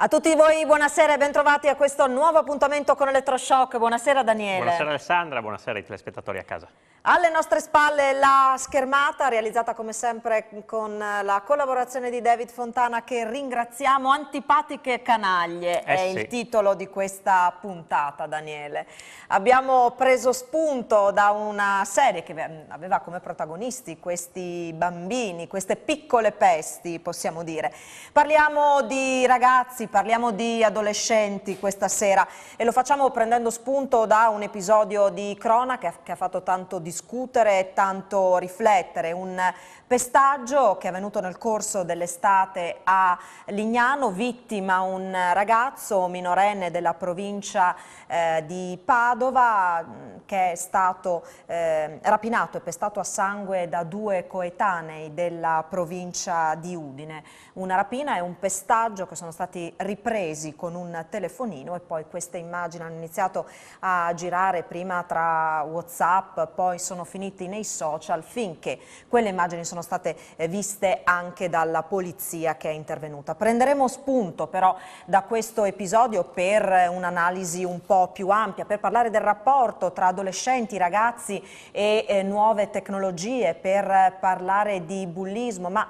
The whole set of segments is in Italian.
A tutti voi buonasera e bentrovati a questo nuovo appuntamento con Elettroshock. Buonasera Daniele. Buonasera Alessandra, buonasera ai telespettatori a casa. Alle nostre spalle la schermata realizzata come sempre con la collaborazione di David Fontana, che ringraziamo. Antipatiche canaglie è il titolo di questa puntata, Daniele. Abbiamo preso spunto da una serie che aveva come protagonisti questi bambini, queste piccole pesti, possiamo dire. Parliamo di ragazzi, parliamo di adolescenti questa sera e lo facciamo prendendo spunto da un episodio di cronaca che ha fatto tanto discutere e tanto riflettere, un pestaggio che è avvenuto nel corso dell'estate a Lignano, vittima un ragazzo minorenne della provincia di Padova che è stato rapinato e pestato a sangue da due coetanei della provincia di Udine. Una rapina e un pestaggio che sono stati ripresi con un telefonino e poi queste immagini hanno iniziato a girare prima tra WhatsApp, poi sono finiti nei social, finché quelle immagini sono state viste anche dalla polizia che è intervenuta. Prenderemo spunto però da questo episodio per un'analisi un po' più ampia, per parlare del rapporto tra adolescenti, ragazzi e nuove tecnologie, per parlare di bullismo, ma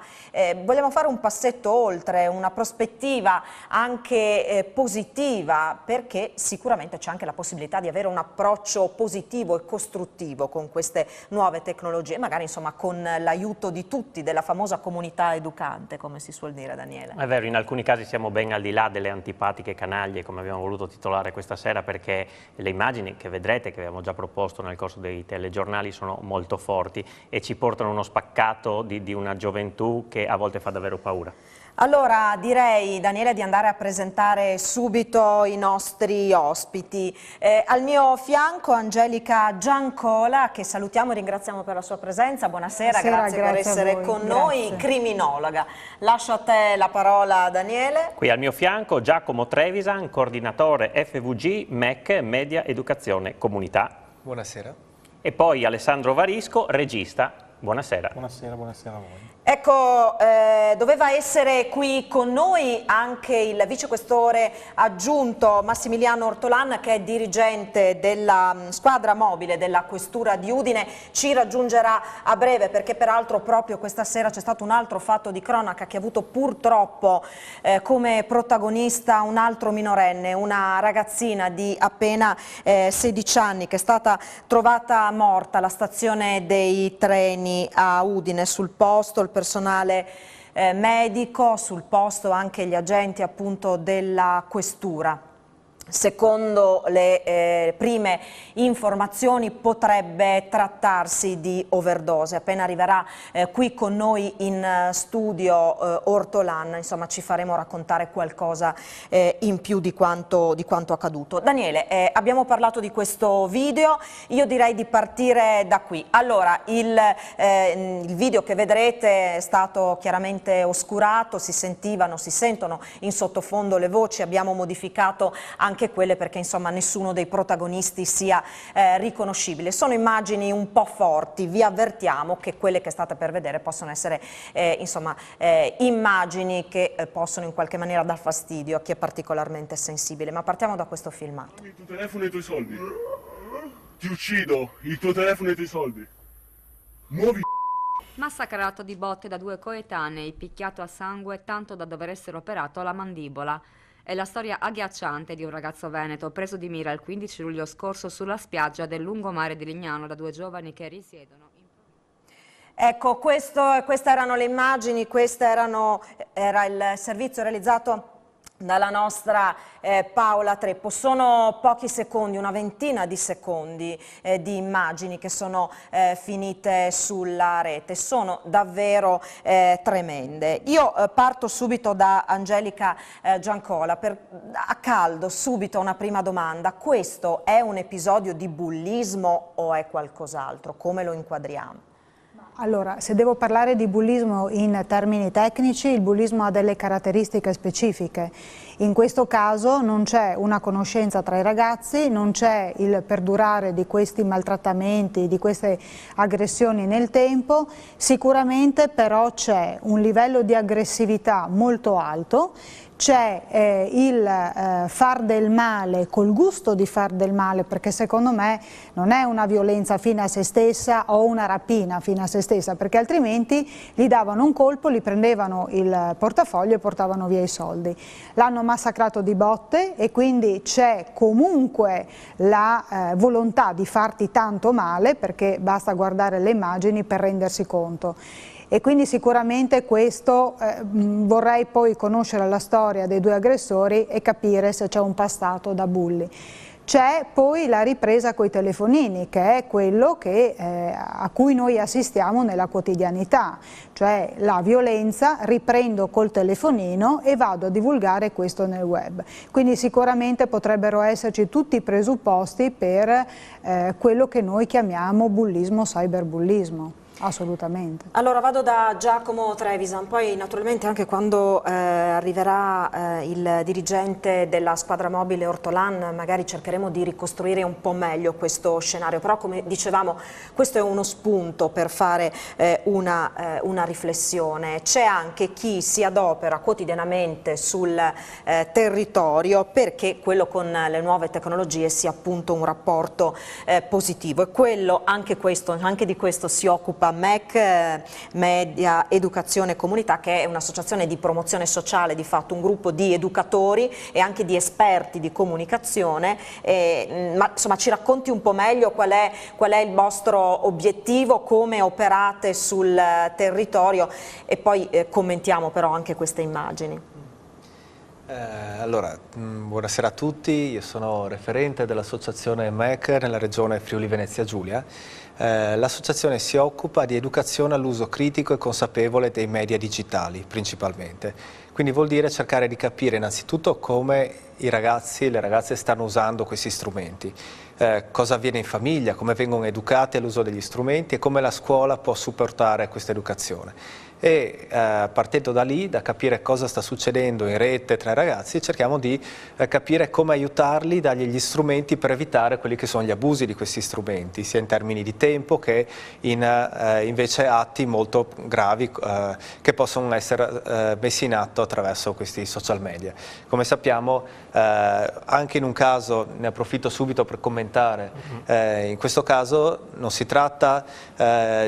vogliamo fare un passetto oltre, una prospettiva anche positiva, perché sicuramente c'è anche la possibilità di avere un approccio positivo e costruttivo con queste nuove tecnologie, magari insomma con l'aiuto di tutti, della famosa comunità educante, come si suol dire, Daniele. È vero, in alcuni casi siamo ben al di là delle antipatiche canaglie, come abbiamo voluto titolare questa sera, perché le immagini che vedrete, che abbiamo già proposto nel corso dei telegiornali, sono molto forti e ci portano uno spaccato di una gioventù che a volte fa davvero paura. Allora direi, Daniele, di andare a presentare subito i nostri ospiti. Al mio fianco Angelica Giancola, che salutiamo e ringraziamo per la sua presenza. Buonasera, grazie per essere con noi, criminologa. Lascio a te la parola, Daniele. Qui al mio fianco Giacomo Trevisan, coordinatore FVG MEC Media Educazione Comunità. Buonasera. E poi Alessandro Varisco, regista. Buonasera. Buonasera, buonasera a voi. Ecco, doveva essere qui con noi anche il vicequestore aggiunto Massimiliano Ortolan, che è dirigente della squadra mobile della Questura di Udine. Ci raggiungerà a breve perché peraltro proprio questa sera c'è stato un altro fatto di cronaca che ha avuto purtroppo come protagonista un altro minorenne, una ragazzina di appena 16 anni che è stata trovata morta alla stazione dei treni a Udine. Sul posto il personale medico, sul posto anche gli agenti appunto della questura. Secondo le prime informazioni potrebbe trattarsi di overdose. Appena arriverà qui con noi in studio Ortolan, insomma ci faremo raccontare qualcosa in più di quanto accaduto. Daniele, abbiamo parlato di questo video, io direi di partire da qui. Allora, il video che vedrete è stato chiaramente oscurato, si sentono in sottofondo le voci, abbiamo modificato anche quelle perché insomma nessuno dei protagonisti sia riconoscibile. Sono immagini un po' forti, vi avvertiamo che quelle che state per vedere possono essere immagini che possono in qualche maniera dar fastidio a chi è particolarmente sensibile, ma partiamo da questo filmato. Il tuo telefono e i tuoi soldi. Ti uccido, il tuo telefono e i tuoi soldi. Muovi. Massacrato di botte da due coetanei, picchiato a sangue tanto da dover essere operato alla mandibola. È la storia agghiacciante di un ragazzo veneto preso di mira il 15 luglio scorso sulla spiaggia del lungomare di Lignano da due giovani che risiedono in... Ecco, queste erano le immagini, era il servizio realizzato dalla nostra Paola Treppo. Sono pochi secondi, una ventina di secondi di immagini che sono finite sulla rete, sono davvero tremende. Io parto subito da Angelica Giancola, a caldo subito una prima domanda: questo è un episodio di bullismo o è qualcos'altro? Come lo inquadriamo? Allora, se devo parlare di bullismo in termini tecnici, il bullismo ha delle caratteristiche specifiche. In questo caso non c'è una conoscenza tra i ragazzi, non c'è il perdurare di questi maltrattamenti, di queste aggressioni nel tempo, sicuramente però c'è un livello di aggressività molto alto c'è il far del male col gusto di far del male, perché secondo me non è una violenza fine a se stessa o una rapina fine a se stessa, perché altrimenti gli davano un colpo, gli prendevano il portafoglio e portavano via i soldi. L'hanno massacrato di botte e quindi c'è comunque la volontà di farti tanto male, perché basta guardare le immagini per rendersi conto. E quindi sicuramente questo, vorrei poi conoscere la storia dei due aggressori e capire se c'è un passato da bulli. C'è poi la ripresa coi telefonini, che è quello a cui noi assistiamo nella quotidianità, cioè la violenza, riprendo col telefonino e vado a divulgare questo nel web. Quindi sicuramente potrebbero esserci tutti i presupposti per quello che noi chiamiamo bullismo, cyberbullismo. Assolutamente. Allora vado da Giacomo Trevisan, poi naturalmente anche quando arriverà il dirigente della squadra mobile Ortolan magari cercheremo di ricostruire un po' meglio questo scenario, però come dicevamo questo è uno spunto per fare una riflessione. C'è anche chi si adopera quotidianamente sul territorio perché quello con le nuove tecnologie sia appunto un rapporto positivo, e quello, anche di questo si occupa MEC, Media, Educazione e Comunità, che è un'associazione di promozione sociale, di fatto un gruppo di educatori e anche di esperti di comunicazione, ma insomma ci racconti un po' meglio qual è il vostro obiettivo, come operate sul territorio, e poi commentiamo però anche queste immagini. Allora, buonasera a tutti, io sono referente dell'associazione MEC nella regione Friuli Venezia Giulia. L'associazione si occupa di educazione all'uso critico e consapevole dei media digitali principalmente, quindi vuol dire cercare di capire innanzitutto come i ragazzi e le ragazze stanno usando questi strumenti, cosa avviene in famiglia, come vengono educati all'uso degli strumenti e come la scuola può supportare questa educazione. E partendo da lì, da capire cosa sta succedendo in rete tra i ragazzi, cerchiamo di capire come aiutarli, dargli gli strumenti per evitare quelli che sono gli abusi di questi strumenti, sia in termini di tempo che invece atti molto gravi che possono essere messi in atto attraverso questi social media. Come sappiamo, anche in un caso, ne approfitto subito per commentare, in questo caso non si tratta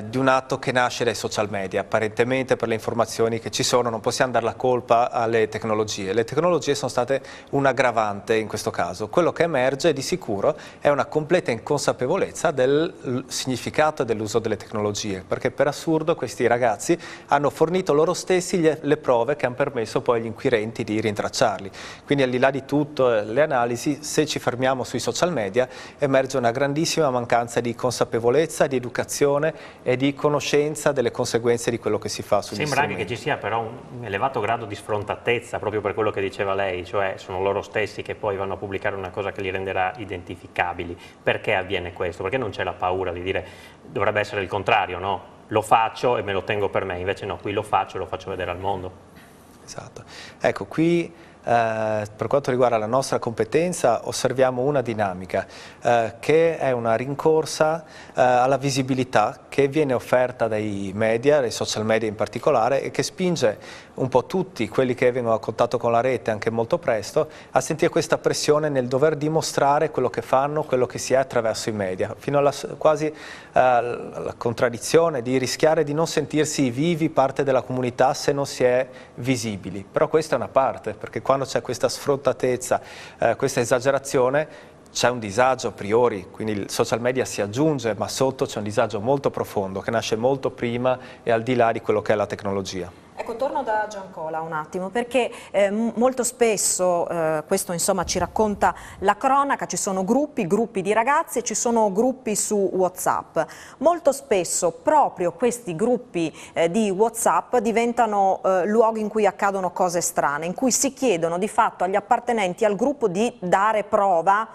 di un atto che nasce dai social media, apparentemente per le informazioni che ci sono non possiamo dare la colpa alle tecnologie. Le tecnologie sono state un aggravante in questo caso. Quello che emerge di sicuro è una completa inconsapevolezza del significato dell'uso delle tecnologie, perché per assurdo questi ragazzi hanno fornito loro stessi le prove che hanno permesso poi agli inquirenti di rintracciarli. Quindi al di là di tutto le analisi, se ci fermiamo sui social media, emerge una grandissima mancanza di consapevolezza, di educazione e di conoscenza delle conseguenze di quello che si fa. Sembra anche che ci sia però un elevato grado di sfrontatezza proprio per quello che diceva lei, cioè sono loro stessi che poi vanno a pubblicare una cosa che li renderà identificabili. Perché avviene questo? Perché non c'è la paura di dire dovrebbe essere il contrario, no? Lo faccio e me lo tengo per me, invece no, qui lo faccio e lo faccio vedere al mondo. Esatto. Ecco, qui per quanto riguarda la nostra competenza osserviamo una dinamica che è una rincorsa alla visibilità che viene offerta dai media, dai social media in particolare, e che spinge un po' tutti quelli che vengono a contatto con la rete anche molto presto a sentire questa pressione nel dover dimostrare quello che fanno, quello che si è attraverso i media, fino alla quasi alla contraddizione di rischiare di non sentirsi vivi parte della comunità se non si è visibili. Però questa è una parte, perché quando c'è questa sfrontatezza, questa esagerazione, c'è un disagio a priori, quindi il social media si aggiunge, ma sotto c'è un disagio molto profondo che nasce molto prima e al di là di quello che è la tecnologia. Ecco, torno da Giancola un attimo, perché molto spesso, questo insomma ci racconta la cronaca, ci sono gruppi di ragazzi e ci sono gruppi su WhatsApp. Molto spesso proprio questi gruppi di WhatsApp diventano luoghi in cui accadono cose strane, in cui si chiedono di fatto agli appartenenti al gruppo di dare prova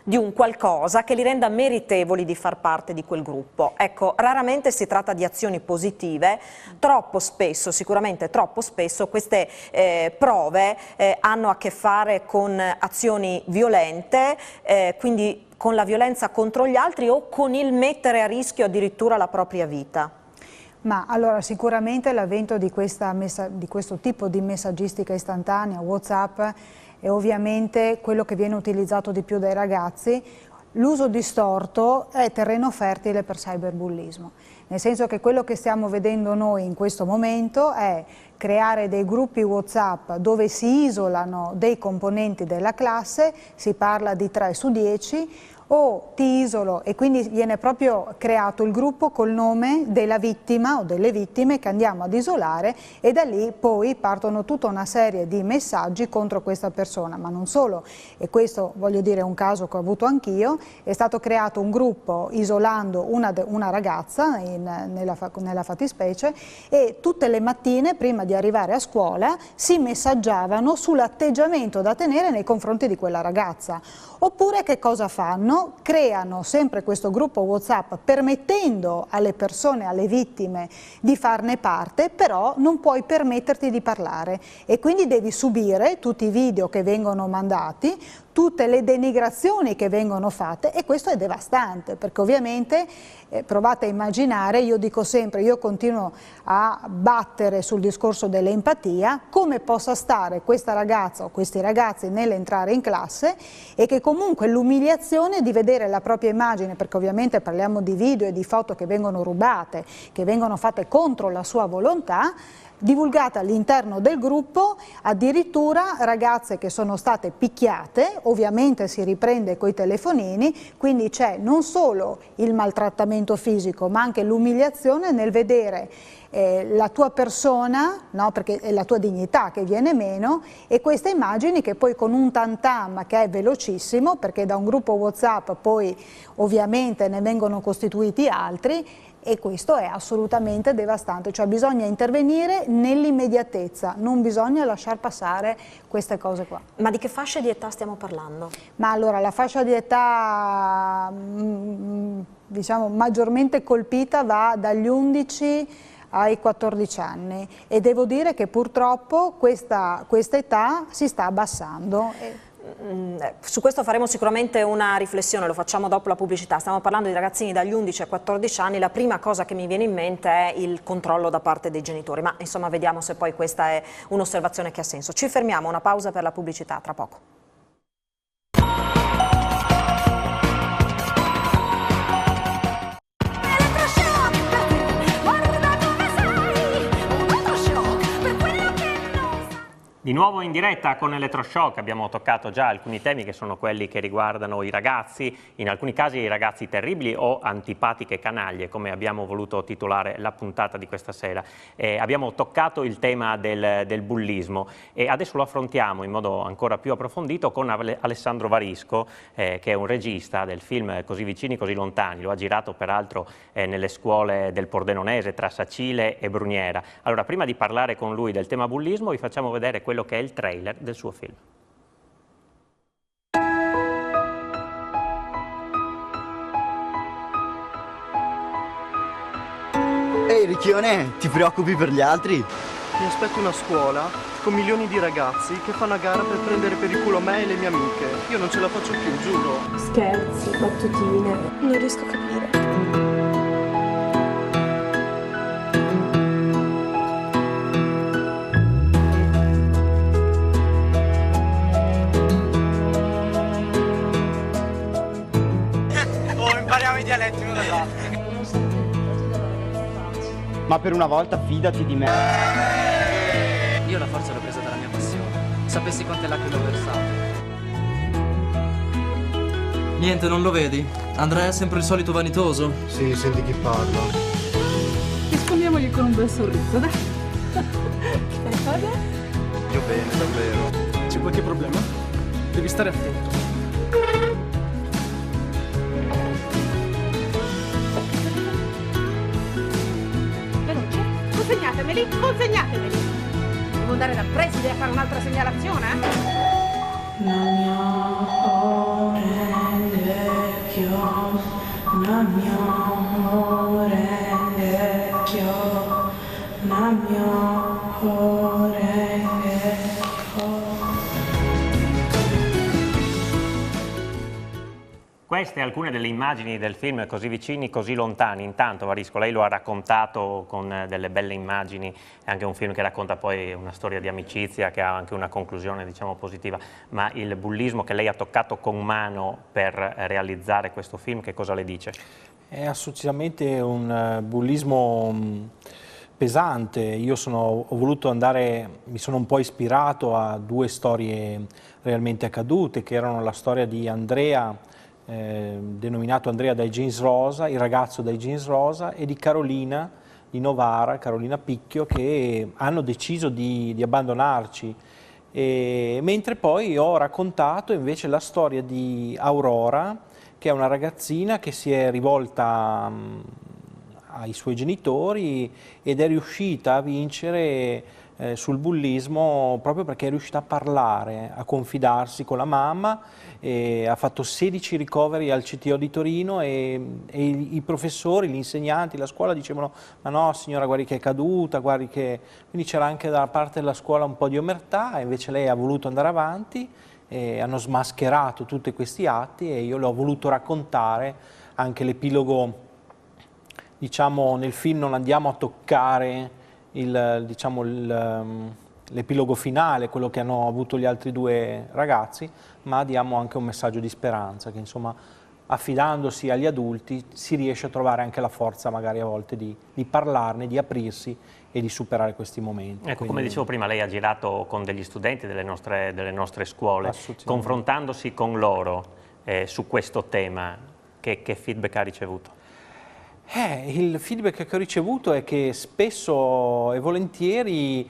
di un qualcosa che li renda meritevoli di far parte di quel gruppo. Ecco, raramente si tratta di azioni positive, troppo spesso, sicuramente troppo spesso, queste prove hanno a che fare con azioni violente, quindi con la violenza contro gli altri o con il mettere a rischio addirittura la propria vita. Ma allora sicuramente l'avvento di questo tipo di messaggistica istantanea, WhatsApp, è ovviamente quello che viene utilizzato di più dai ragazzi. L'uso distorto è terreno fertile per cyberbullismo, nel senso che quello che stiamo vedendo noi in questo momento è creare dei gruppi WhatsApp dove si isolano dei componenti della classe, si parla di 3 su 10, o ti isolo e quindi viene proprio creato il gruppo col nome della vittima o delle vittime che andiamo ad isolare e da lì poi partono tutta una serie di messaggi contro questa persona, ma non solo, e questo voglio dire è un caso che ho avuto anch'io, è stato creato un gruppo isolando una ragazza nella fattispecie e tutte le mattine prima di arrivare a scuola si messaggiavano sull'atteggiamento da tenere nei confronti di quella ragazza. Oppure che cosa fanno? Creano sempre questo gruppo WhatsApp permettendo alle persone, alle vittime di farne parte, però non puoi permetterti di parlare e quindi devi subire tutti i video che vengono mandati, tutte le denigrazioni che vengono fatte e questo è devastante perché ovviamente provate a immaginare, io dico sempre, io continuo a battere sul discorso dell'empatia, come possa stare questa ragazza o questi ragazzi nell'entrare in classe e che comunque l'umiliazione di vedere la propria immagine, perché ovviamente parliamo di video e di foto che vengono rubate, che vengono fatte contro la sua volontà, divulgata all'interno del gruppo, addirittura ragazze che sono state picchiate, ovviamente si riprende coi telefonini, quindi c'è non solo il maltrattamento fisico ma anche l'umiliazione nel vedere la tua persona, no? Perché è la tua dignità che viene meno e queste immagini che poi con un tantam che è velocissimo, perché da un gruppo WhatsApp poi ovviamente ne vengono costituiti altri, e questo è assolutamente devastante, cioè bisogna intervenire nell'immediatezza, non bisogna lasciar passare queste cose qua. Ma di che fasce di età stiamo parlando? Ma allora la fascia di età diciamo maggiormente colpita va dagli 11 ai 14 anni e devo dire che purtroppo questa età si sta abbassando. Su questo faremo sicuramente una riflessione, lo facciamo dopo la pubblicità. Stiamo parlando di ragazzini dagli 11 ai 14 anni, la prima cosa che mi viene in mente è il controllo da parte dei genitori, ma insomma vediamo se poi questa è un'osservazione che ha senso. Ci fermiamo, una pausa per la pubblicità, tra poco. Di nuovo in diretta con Elettroshock, abbiamo toccato già alcuni temi che sono quelli che riguardano i ragazzi, in alcuni casi i ragazzi terribili o antipatiche canaglie, come abbiamo voluto titolare la puntata di questa sera. Abbiamo toccato il tema del bullismo e adesso lo affrontiamo in modo ancora più approfondito con Alessandro Varisco, che è un regista del film Così vicini, così lontani, lo ha girato peraltro nelle scuole del Pordenonese tra Sacile e Bruniera. Allora, prima di parlare con lui del tema bullismo, vi facciamo vedere quello che è il trailer del suo film. Ehi Ricchione, ti preoccupi per gli altri? Mi aspetto una scuola con milioni di ragazzi che fanno a gara per prendere per il culo me e le mie amiche. Io non ce la faccio più, giuro. Scherzi, battutine, non riesco a capire. Impariamo i dialetti uno dall'altro. Ma per una volta fidati di me. Io la forza l'ho presa dalla mia passione. Sapessi quante lacrime ho versato. Niente, non lo vedi? Andrea è sempre il solito vanitoso. Sì, senti chi parla. Rispondiamogli con un bel sorriso, dai. Io bene, davvero. C'è qualche problema? Devi stare attento. Consegnatemeli, consegnatemeli! Devo andare dal preside a fare un'altra segnalazione? Queste alcune delle immagini del film, così vicini, così lontani. Intanto, Varisco, lei lo ha raccontato con delle belle immagini, è anche un film che racconta poi una storia di amicizia, che ha anche una conclusione, diciamo, positiva, ma il bullismo che lei ha toccato con mano per realizzare questo film, che cosa le dice? È assolutamente un bullismo pesante. Io ho voluto andare, mi sono un po' ispirato a due storie realmente accadute, che erano la storia di Andrea, denominato Andrea dai jeans rosa, il ragazzo dai jeans rosa, e di Carolina di Novara, Carolina Picchio, che hanno deciso di abbandonarci. Mentre poi ho raccontato invece la storia di Aurora, che è una ragazzina che si è rivolta ai suoi genitori ed è riuscita a vincere sul bullismo proprio perché è riuscita a parlare, a confidarsi con la mamma, ha fatto 16 ricoveri al CTO di Torino e i professori, gli insegnanti, la scuola dicevano: ma no signora, guardi che è caduta, guardi che... Quindi c'era anche da parte della scuola un po' di omertà, e invece lei ha voluto andare avanti, e hanno smascherato tutti questi atti e io l'ho voluto raccontare. Anche l'epilogo, diciamo, nel film non andiamo a toccare l'epilogo finale, quello che hanno avuto gli altri due ragazzi, ma diamo anche un messaggio di speranza, che insomma, affidandosi agli adulti si riesce a trovare anche la forza magari a volte di parlarne, di aprirsi e di superare questi momenti. Ecco, quindi... come dicevo prima, lei ha girato con degli studenti delle nostre scuole, confrontandosi con loro su questo tema, che feedback ha ricevuto? Il feedback che ho ricevuto è che spesso e volentieri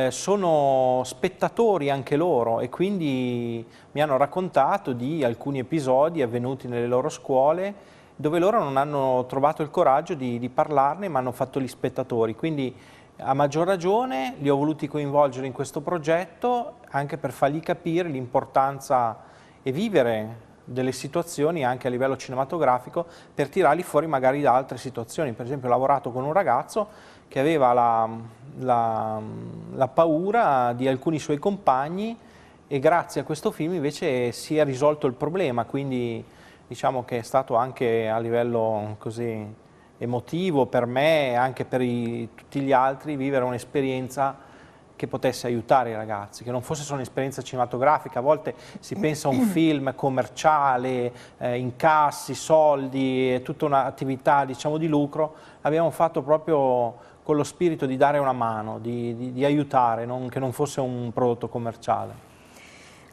sono spettatori anche loro, e quindi mi hanno raccontato di alcuni episodi avvenuti nelle loro scuole dove loro non hanno trovato il coraggio di parlarne, ma hanno fatto gli spettatori. Quindi a maggior ragione li ho voluti coinvolgere in questo progetto, anche per fargli capire l'importanza e vivere delle situazioni anche a livello cinematografico, per tirarli fuori magari da altre situazioni. Per esempio ho lavorato con un ragazzo che aveva la paura di alcuni suoi compagni, e grazie a questo film invece si è risolto il problema, quindi diciamo che è stato anche a livello così emotivo per me e anche per tutti gli altri vivere un'esperienza che potesse aiutare i ragazzi, che non fosse solo un'esperienza cinematografica. A volte si pensa a un film commerciale, incassi, soldi, tutta un'attività, diciamo, di lucro. L'abbiamo fatto proprio con lo spirito di dare una mano, di aiutare, che non fosse un prodotto commerciale.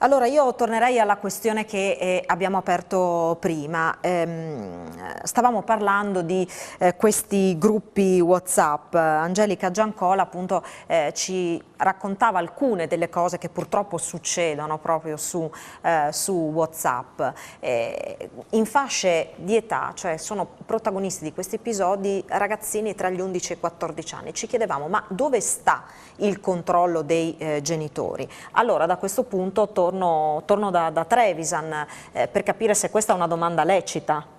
Allora io tornerei alla questione che abbiamo aperto prima. Stavamo parlando di questi gruppi WhatsApp. Angelica Giancola appunto ci raccontava alcune delle cose che purtroppo succedono proprio su WhatsApp. In fasce di età, cioè sono protagonisti di questi episodi ragazzini tra gli 11 e i 14 anni. Ci chiedevamo: ma dove sta il controllo dei genitori? Allora da questo punto torno da Trevisan per capire se questa è una domanda lecita.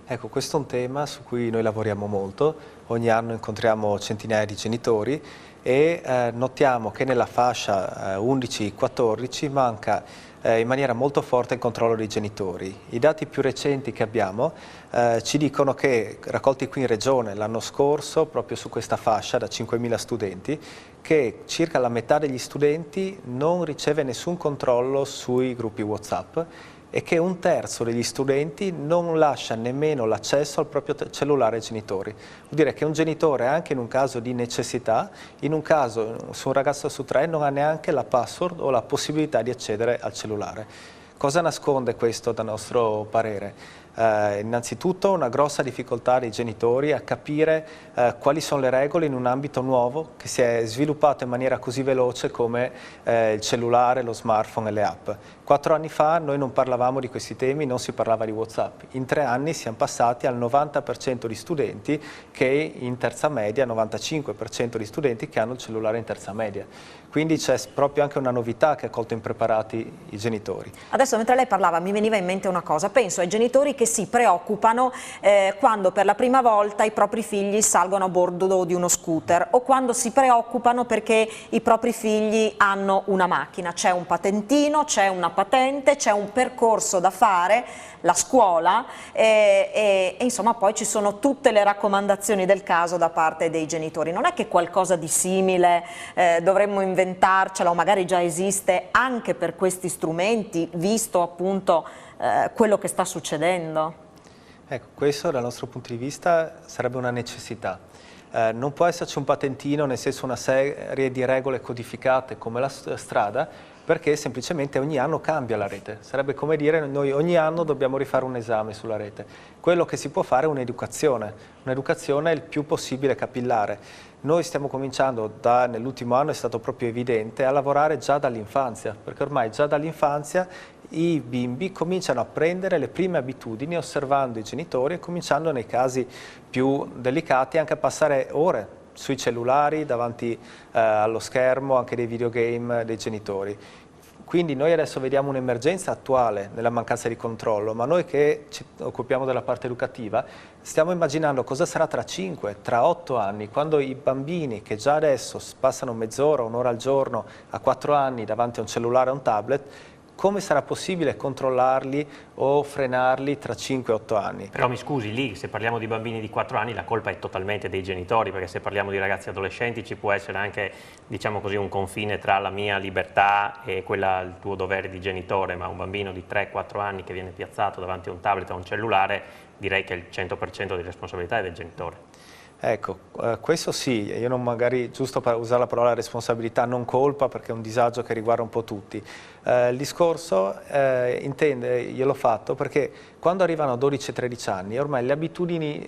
Ecco, questo è un tema su cui noi lavoriamo molto. Ogni anno incontriamo centinaia di genitori e notiamo che nella fascia 11-14 manca in maniera molto forte il controllo dei genitori. I dati più recenti che abbiamo ci dicono che, raccolti qui in Regione l'anno scorso, proprio su questa fascia da 5.000 studenti, che circa la metà degli studenti non riceve nessun controllo sui gruppi WhatsApp, e che un terzo degli studenti non lascia nemmeno l'accesso al proprio cellulare ai genitori. Vuol dire che un genitore, anche in un caso di necessità, in un caso su un ragazzo su 3 non ha neanche la password o la possibilità di accedere al cellulare. Cosa nasconde questo dal nostro parere? Innanzitutto una grossa difficoltà dei genitori a capire quali sono le regole in un ambito nuovo che si è sviluppato in maniera così veloce come il cellulare, lo smartphone e le app. 4 anni fa noi non parlavamo di questi temi, non si parlava di WhatsApp. In 3 anni siamo passati al 90% di studenti che in terza media, 95% di studenti che hanno il cellulare in terza media. Quindi c'è proprio anche una novità che ha colto impreparati i genitori. Adesso mentre lei parlava mi veniva in mente una cosa: penso ai genitori che che si preoccupano quando per la prima volta i propri figli salgono a bordo di uno scooter o quando si preoccupano perché i propri figli hanno una macchina. C'è un patentino, c'è una patente, c'è un percorso da fare, la scuola e insomma poi ci sono tutte le raccomandazioni del caso da parte dei genitori. Non è che qualcosa di simile dovremmo inventarcela o magari già esiste anche per questi strumenti, visto appunto quello che sta succedendo? Ecco, questo dal nostro punto di vista sarebbe una necessità. Non può esserci un patentino, nel senso una serie di regole codificate come la strada, perché semplicemente ogni anno cambia la rete. Sarebbe come dire noi ogni anno dobbiamo rifare un esame sulla rete. Quello che si può fare è un'educazione il più possibile capillare. Noi stiamo cominciando, nell'ultimo anno è stato proprio evidente, a lavorare già dall'infanzia, perché ormai già dall'infanzia i bimbi cominciano a prendere le prime abitudini osservando i genitori e cominciando nei casi più delicati anche a passare ore sui cellulari, davanti allo schermo, anche dei videogame dei genitori. Quindi noi adesso vediamo un'emergenza attuale nella mancanza di controllo, ma noi che ci occupiamo della parte educativa stiamo immaginando cosa sarà tra 5, tra 8 anni, quando i bambini che già adesso passano mezz'ora, un'ora al giorno a 4 anni davanti a un cellulare o un tablet, come sarà possibile controllarli o frenarli tra 5-8 anni? Però mi scusi, lì se parliamo di bambini di 4 anni la colpa è totalmente dei genitori, perché se parliamo di ragazzi adolescenti ci può essere anche, diciamo così, un confine tra la mia libertà e il tuo dovere di genitore, ma un bambino di 3-4 anni che viene piazzato davanti a un tablet o a un cellulare, direi che il 100% di responsabilità è del genitore. Ecco, questo sì, io non magari, giusto per usare la parola responsabilità, non colpa, perché è un disagio che riguarda un po' tutti. Il discorso io l'ho fatto perché quando arrivano a 12-13 anni ormai le abitudini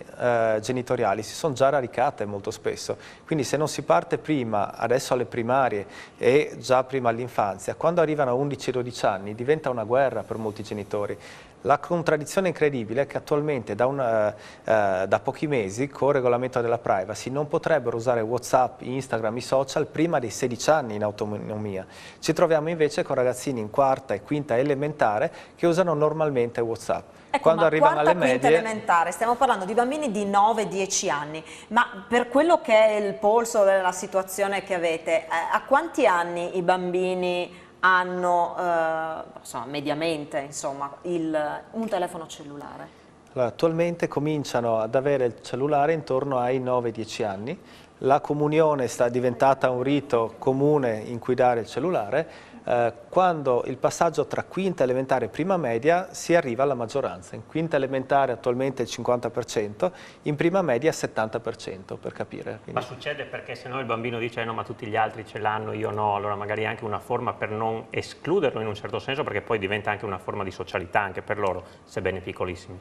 genitoriali si sono già radicate molto spesso, quindi se non si parte prima, adesso alle primarie e già prima all'infanzia, quando arrivano a 11-12 anni diventa una guerra per molti genitori. La contraddizione incredibile è che attualmente da pochi mesi con il regolamento della privacy non potrebbero usare WhatsApp, Instagram, i social prima dei 16 anni in autonomia. Ci troviamo invece con ragazzini in quarta e quinta elementare che usano normalmente WhatsApp. Ecco, quando arrivano alle quinta medie... elementare, stiamo parlando di bambini di 9-10 anni, ma per quello che è il polso della situazione che avete, a quanti anni i bambini hanno insomma, mediamente insomma, un telefono cellulare? Allora, attualmente cominciano ad avere il cellulare intorno ai 9-10 anni, la comunione è diventata un rito comune in cui dare il cellulare, quando il passaggio tra quinta elementare e prima media si arriva alla maggioranza. In quinta elementare attualmente il 50%, in prima media il 70%, per capire. Quindi... Ma succede perché se no il bambino dice no, ma tutti gli altri ce l'hanno, io no, allora magari è anche una forma per non escluderlo in un certo senso, perché poi diventa anche una forma di socialità anche per loro, sebbene piccolissimi.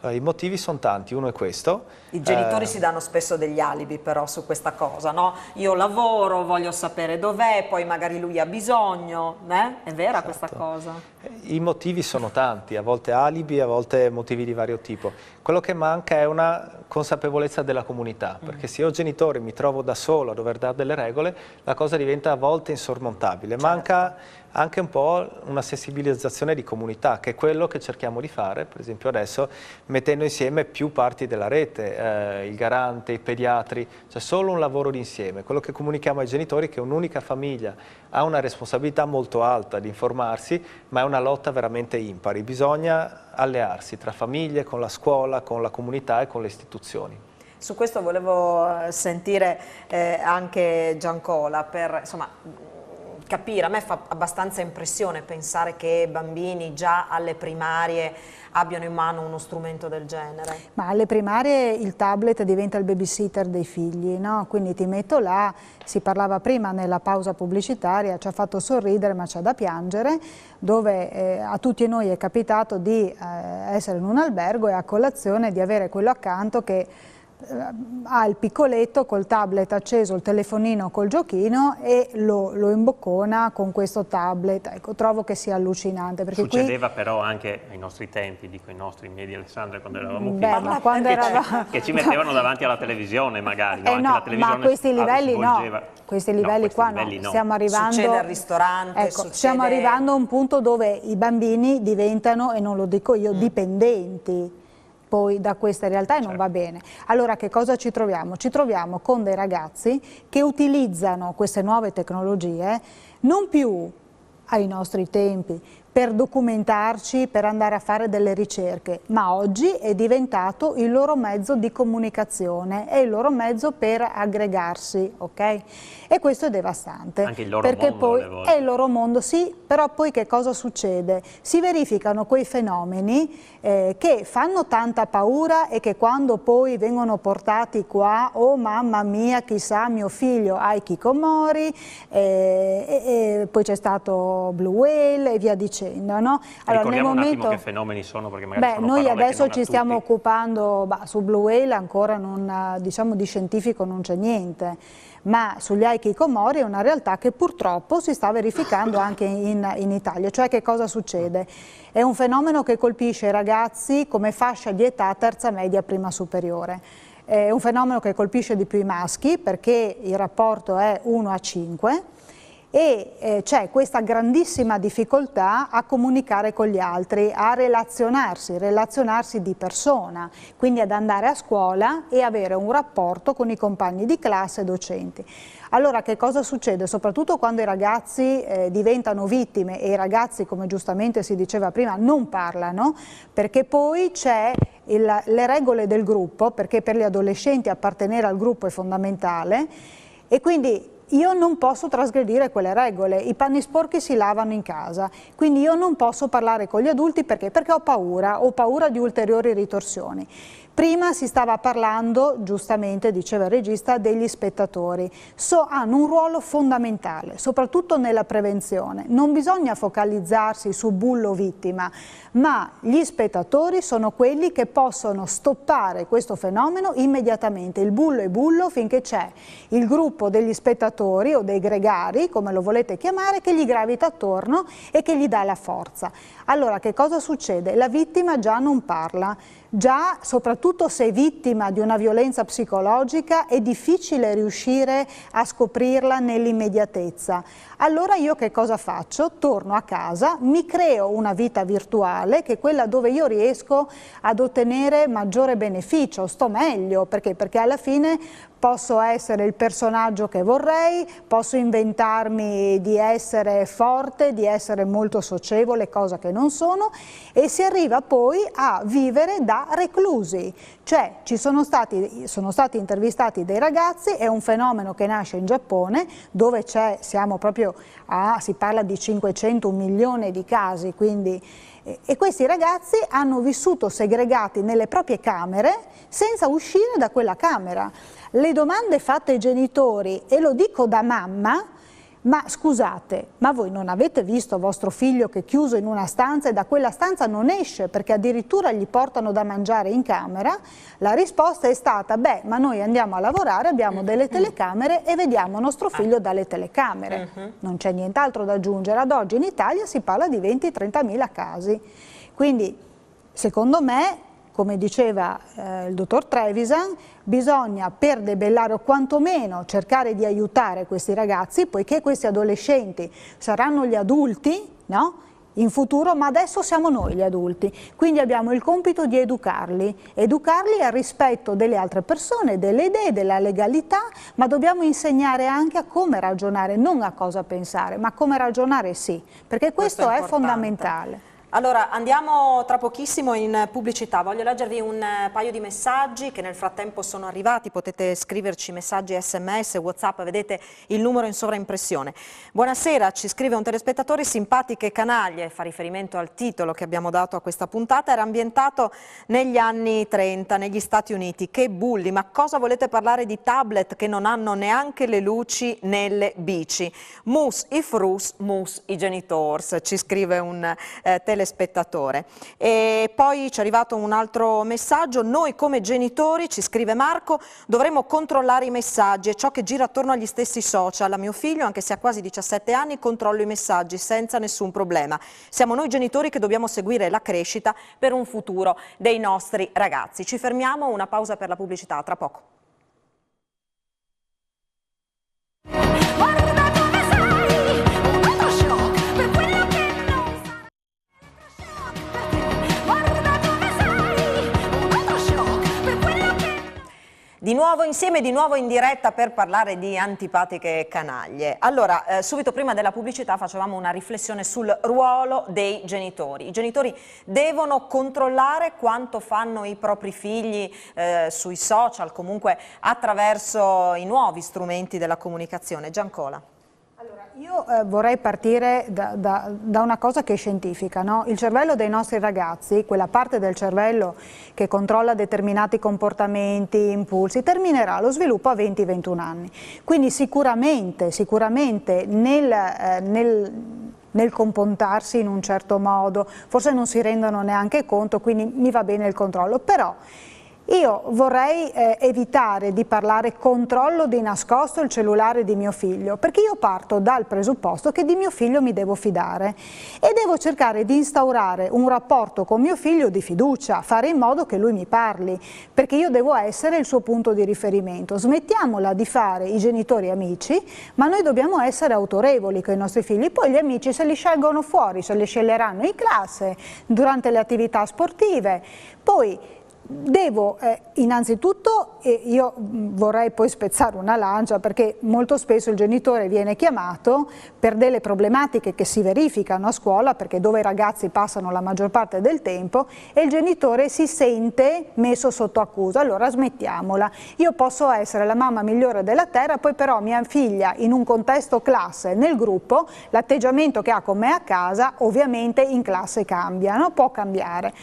I motivi sono tanti, uno è questo. I genitori si danno spesso degli alibi però su questa cosa, no? Io lavoro, voglio sapere dov'è, poi magari lui ha bisogno, È vera esatto. Questa cosa? I motivi sono tanti, a volte alibi, a volte motivi di vario tipo. Quello che manca è una consapevolezza della comunità, perché se io genitore mi trovo da solo a dover dare delle regole, la cosa diventa a volte insormontabile. Certo. Manca anche un po' una sensibilizzazione di comunità, che è quello che cerchiamo di fare, per esempio adesso mettendo insieme più parti della rete, il garante, i pediatri, c'è solo un lavoro d'insieme. Quello che comunichiamo ai genitori è che un'unica famiglia ha una responsabilità molto alta di informarsi, ma è una lotta veramente impari, bisogna allearsi tra famiglie, con la scuola, con la comunità e con le istituzioni. Su questo volevo sentire anche Giancola per insomma, capire, a me fa abbastanza impressione pensare che bambini già alle primarie abbiano in mano uno strumento del genere. Ma alle primarie il tablet diventa il babysitter dei figli, no? Quindi ti metto là, si parlava prima nella pausa pubblicitaria, ci ha fatto sorridere ma c'è da piangere, dove a tutti noi è capitato di essere in un albergo e a colazione di avere quello accanto che ha il piccoletto col tablet acceso, il telefonino col giochino e lo imboccona con questo tablet. Ecco, trovo che sia allucinante. Perché succedeva però anche ai nostri tempi, dico i nostri, miei di Alessandra, quando eravamo piccoli, ma quando che ci mettevano davanti alla televisione magari. No, no, la televisione ma questi livelli svolgeva... no, questi livelli qua no. Stiamo arrivando, succede al ristorante, ecco, stiamo arrivando a un punto dove i bambini diventano, e non lo dico io, dipendenti poi da queste realtà, e non va bene. Allora che cosa ci troviamo? Ci troviamo con dei ragazzi che utilizzano queste nuove tecnologie non più ai nostri tempi per documentarci, per andare a fare delle ricerche, ma oggi è diventato il loro mezzo di comunicazione, è il loro mezzo per aggregarsi, ok? E questo è devastante. Anche il loro perché mondo, poi alle volte. è il loro mondo, sì, però poi che cosa succede? Si verificano quei fenomeni che fanno tanta paura e che quando poi vengono portati qua, oh mamma mia, chissà, mio figlio ha i hikikomori, poi c'è stato Blue Whale e via dicendo, no? Allora, Ricordiamo un attimo che fenomeni sono, perché magari sono noi parole adesso che non ci a stiamo tutti. occupando, su Blue Whale ancora non, diciamo, di scientifico non c'è niente, ma sugli hikikomori è una realtà che purtroppo si sta verificando anche in Italia. Cioè che cosa succede? È un fenomeno che colpisce i ragazzi come fascia di età terza media prima superiore. È un fenomeno che colpisce di più i maschi perché il rapporto è 1 a 5 e c'è questa grandissima difficoltà a comunicare con gli altri, a relazionarsi di persona, quindi ad andare a scuola e avere un rapporto con i compagni di classe e docenti. Allora che cosa succede? Soprattutto quando i ragazzi diventano vittime e i ragazzi, come giustamente si diceva prima, non parlano, perché poi c'è le regole del gruppo, perché per gli adolescenti appartenere al gruppo è fondamentale e quindi io non posso trasgredire quelle regole, i panni sporchi si lavano in casa, quindi io non posso parlare con gli adulti perché ho paura di ulteriori ritorsioni. Prima si stava parlando, giustamente diceva il regista, degli spettatori. Hanno un ruolo fondamentale, soprattutto nella prevenzione. Non bisogna focalizzarsi su bullo vittima, ma gli spettatori sono quelli che possono stoppare questo fenomeno immediatamente. Il bullo è bullo finché c'è il gruppo degli spettatori o dei gregari, come lo volete chiamare, che gli gravita attorno e che gli dà la forza. Allora che cosa succede? La vittima già non parla. Già, soprattutto se è vittima di una violenza psicologica, è difficile riuscire a scoprirla nell'immediatezza. Allora io che cosa faccio? Torno a casa, mi creo una vita virtuale che è quella dove io riesco ad ottenere maggiore beneficio, sto meglio, perché alla fine posso essere il personaggio che vorrei, posso inventarmi di essere forte, di essere molto socievole, cosa che non sono, e si arriva poi a vivere da reclusi. Cioè sono stati intervistati dei ragazzi, è un fenomeno che nasce in Giappone, dove siamo proprio si parla di 500, 1 milione di casi, quindi, e questi ragazzi hanno vissuto segregati nelle proprie camere senza uscire da quella camera. Le domande fatte ai genitori, e lo dico da mamma, ma scusate, ma voi non avete visto vostro figlio che è chiuso in una stanza e da quella stanza non esce perché addirittura gli portano da mangiare in camera? La risposta è stata, beh, ma noi andiamo a lavorare, abbiamo delle telecamere e vediamo nostro figlio dalle telecamere. Non c'è nient'altro da aggiungere. Ad oggi in Italia si parla di 20-30 mila casi. Quindi, secondo me, come diceva il dottor Trevisan, bisogna per debellare o quantomeno cercare di aiutare questi ragazzi, poiché questi adolescenti saranno gli adulti, no? In futuro, ma adesso siamo noi gli adulti, quindi abbiamo il compito di educarli al rispetto delle altre persone, delle idee, della legalità, ma dobbiamo insegnare anche a come ragionare, non a cosa pensare, ma come ragionare sì, perché questo è fondamentale. Allora, andiamo tra pochissimo in pubblicità. Voglio leggervi un paio di messaggi che nel frattempo sono arrivati. Potete scriverci messaggi SMS, WhatsApp, vedete il numero in sovraimpressione. Buonasera, ci scrive un telespettatore, simpatiche canaglie, fa riferimento al titolo che abbiamo dato a questa puntata, era ambientato negli anni 30 negli Stati Uniti. Che bulli, ma cosa volete parlare di tablet che non hanno neanche le luci nelle bici? Mus i frus, mus i genitors, ci scrive un telespettatore. telespettatore. E poi ci è arrivato un altro messaggio: noi come genitori, ci scrive Marco, dovremmo controllare i messaggi e ciò che gira attorno agli stessi social. A mio figlio, anche se ha quasi 17 anni, controllo i messaggi senza nessun problema. Siamo noi genitori che dobbiamo seguire la crescita per un futuro dei nostri ragazzi. Ci fermiamo, una pausa per la pubblicità, tra poco. Di nuovo insieme, di nuovo in diretta per parlare di antipatiche canaglie. Allora, subito prima della pubblicità facevamo una riflessione sul ruolo dei genitori. I genitori devono controllare quanto fanno i propri figli sui social, comunque attraverso i nuovi strumenti della comunicazione. Giancola. Io vorrei partire da una cosa che è scientifica, no? Il cervello dei nostri ragazzi, quella parte del cervello che controlla determinati comportamenti, impulsi, terminerà lo sviluppo a 20-21 anni. Quindi sicuramente nel comportarsi in un certo modo, forse non si rendono neanche conto, quindi mi va bene il controllo, però io vorrei evitare di parlare controllo di nascosto il cellulare di mio figlio, perché io parto dal presupposto che di mio figlio mi devo fidare e devo cercare di instaurare un rapporto con mio figlio di fiducia, fare in modo che lui mi parli, perché io devo essere il suo punto di riferimento. Smettiamola di fare i genitori amici, ma noi dobbiamo essere autorevoli con i nostri figli. Poi gli amici se li scelgono fuori, se li sceglieranno in classe, durante le attività sportive. Poi devo innanzitutto, io vorrei poi spezzare una lancia, perché molto spesso il genitore viene chiamato per delle problematiche che si verificano a scuola, perché dove i ragazzi passano la maggior parte del tempo, e il genitore si sente messo sotto accusa. Allora smettiamola. Io posso essere la mamma migliore della terra, poi però mia figlia in un contesto classe, nel gruppo, l'atteggiamento che ha con me a casa ovviamente in classe cambia, no? Può cambiare.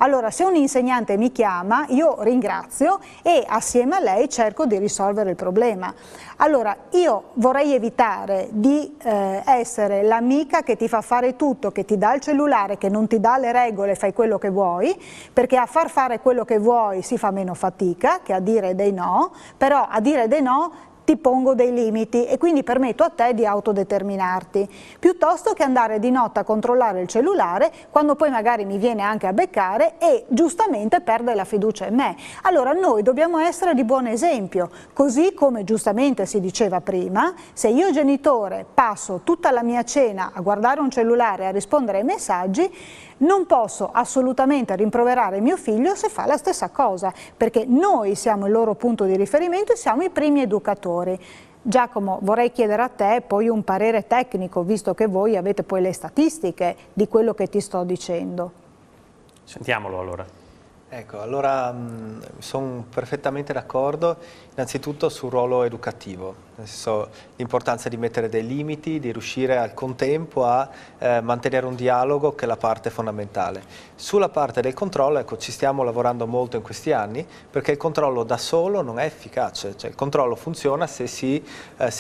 Allora, se un insegnante mi chiama, io ringrazio e assieme a lei cerco di risolvere il problema. Allora, io vorrei evitare di essere l'amica che ti fa fare tutto, che ti dà il cellulare, che non ti dà le regole, fai quello che vuoi, perché a far fare quello che vuoi si fa meno fatica che a dire dei no, però a dire dei no ti pongo dei limiti e quindi permetto a te di autodeterminarti, piuttosto che andare di notte a controllare il cellulare quando poi magari mi viene anche a beccare e giustamente perde la fiducia in me. Allora noi dobbiamo essere di buon esempio, così come giustamente si diceva prima, se io genitore passo tutta la mia cena a guardare un cellulare e a rispondere ai messaggi, non posso assolutamente rimproverare mio figlio se fa la stessa cosa, perché noi siamo il loro punto di riferimento e siamo i primi educatori. Giacomo, vorrei chiedere a te poi un parere tecnico, visto che voi avete poi le statistiche di quello che ti sto dicendo. Sentiamolo allora. Ecco, allora sono perfettamente d'accordo innanzitutto sul ruolo educativo, nel senso l'importanza di mettere dei limiti, di riuscire al contempo a mantenere un dialogo, che è la parte fondamentale. Sulla parte del controllo, ecco, ci stiamo lavorando molto in questi anni, perché il controllo da solo non è efficace, cioè il controllo funziona se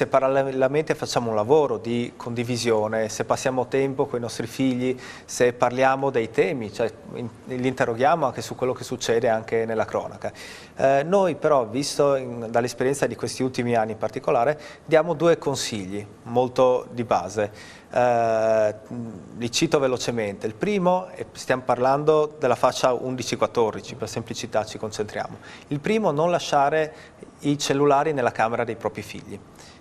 parallelamente facciamo un lavoro di condivisione, se passiamo tempo con i nostri figli, se parliamo dei temi, cioè li interroghiamo anche su quello che succede anche nella cronaca. Noi però, visto dall'esperienza di questi ultimi anni in particolare, diamo due consigli molto di base. Li cito velocemente. Il primo, stiamo parlando della fascia 11-14, per semplicità ci concentriamo. Il primo, non lasciare i cellulari nella camera dei propri figli.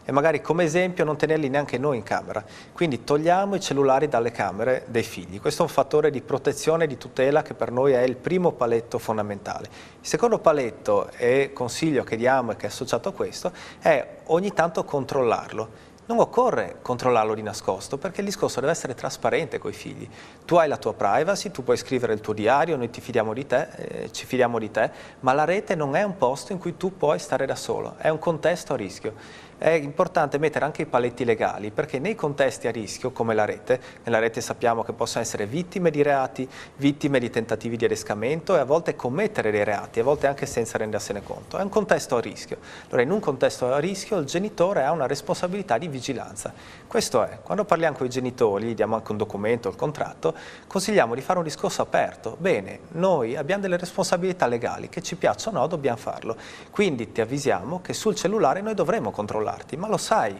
E magari come esempio non tenerli neanche noi in camera, quindi togliamo i cellulari dalle camere dei figli. Questo è un fattore di protezione e di tutela che per noi è il primo paletto fondamentale. Il secondo paletto e consiglio che diamo e che è associato a questo è ogni tanto controllarlo. Non occorre controllarlo di nascosto, perché il discorso deve essere trasparente coi figli. Tu hai la tua privacy, tu puoi scrivere il tuo diario, noi ti fidiamo di te, ci fidiamo di te, ma la rete non è un posto in cui tu puoi stare da solo, è un contesto a rischio. è importante mettere anche i paletti legali, perché nei contesti a rischio come la rete, nella rete sappiamo che possono essere vittime di reati, vittime di tentativi di adescamento e a volte commettere dei reati, a volte anche senza rendersene conto. È un contesto a rischio. Allora in un contesto a rischio il genitore ha una responsabilità di vigilanza. Questo è, quando parliamo con i genitori, gli diamo anche un documento, il contratto, consigliamo di fare un discorso aperto. Bene, noi abbiamo delle responsabilità legali, che ci piacciono o no, dobbiamo farlo. Quindi ti avvisiamo che sul cellulare noi dovremo controllarti, ma lo sai,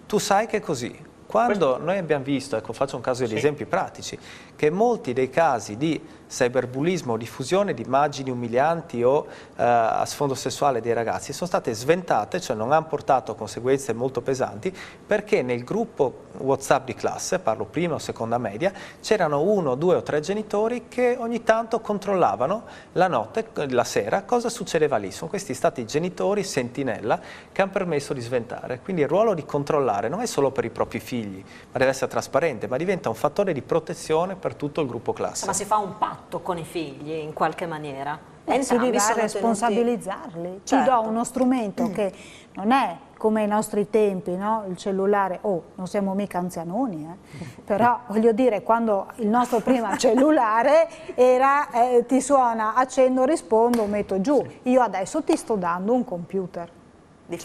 tu sai che è così. Quando noi abbiamo visto, ecco faccio un caso di esempi pratici, che molti dei casi di cyberbullismo o diffusione di immagini umilianti o a sfondo sessuale dei ragazzi sono state sventate, cioè non hanno portato conseguenze molto pesanti, perché nel gruppo WhatsApp di classe, parlo prima o seconda media, c'erano 1, 2 o 3 genitori che ogni tanto controllavano la notte, la sera, cosa succedeva lì. Sono questi stati i genitori sentinella che hanno permesso di sventare. Quindi il ruolo di controllare non è solo per i propri figli, ma deve essere trasparente, ma diventa un fattore di protezione per tutto il gruppo classe. Ma si fa un patto con i figli in qualche maniera? Si deve responsabilizzarli. Ti do uno strumento che non è come ai nostri tempi, no? Il cellulare, non siamo mica anzianoni, però voglio dire, quando il nostro primo cellulare era ti suona, accendo, rispondo, metto giù. Io adesso ti sto dando un computer. Di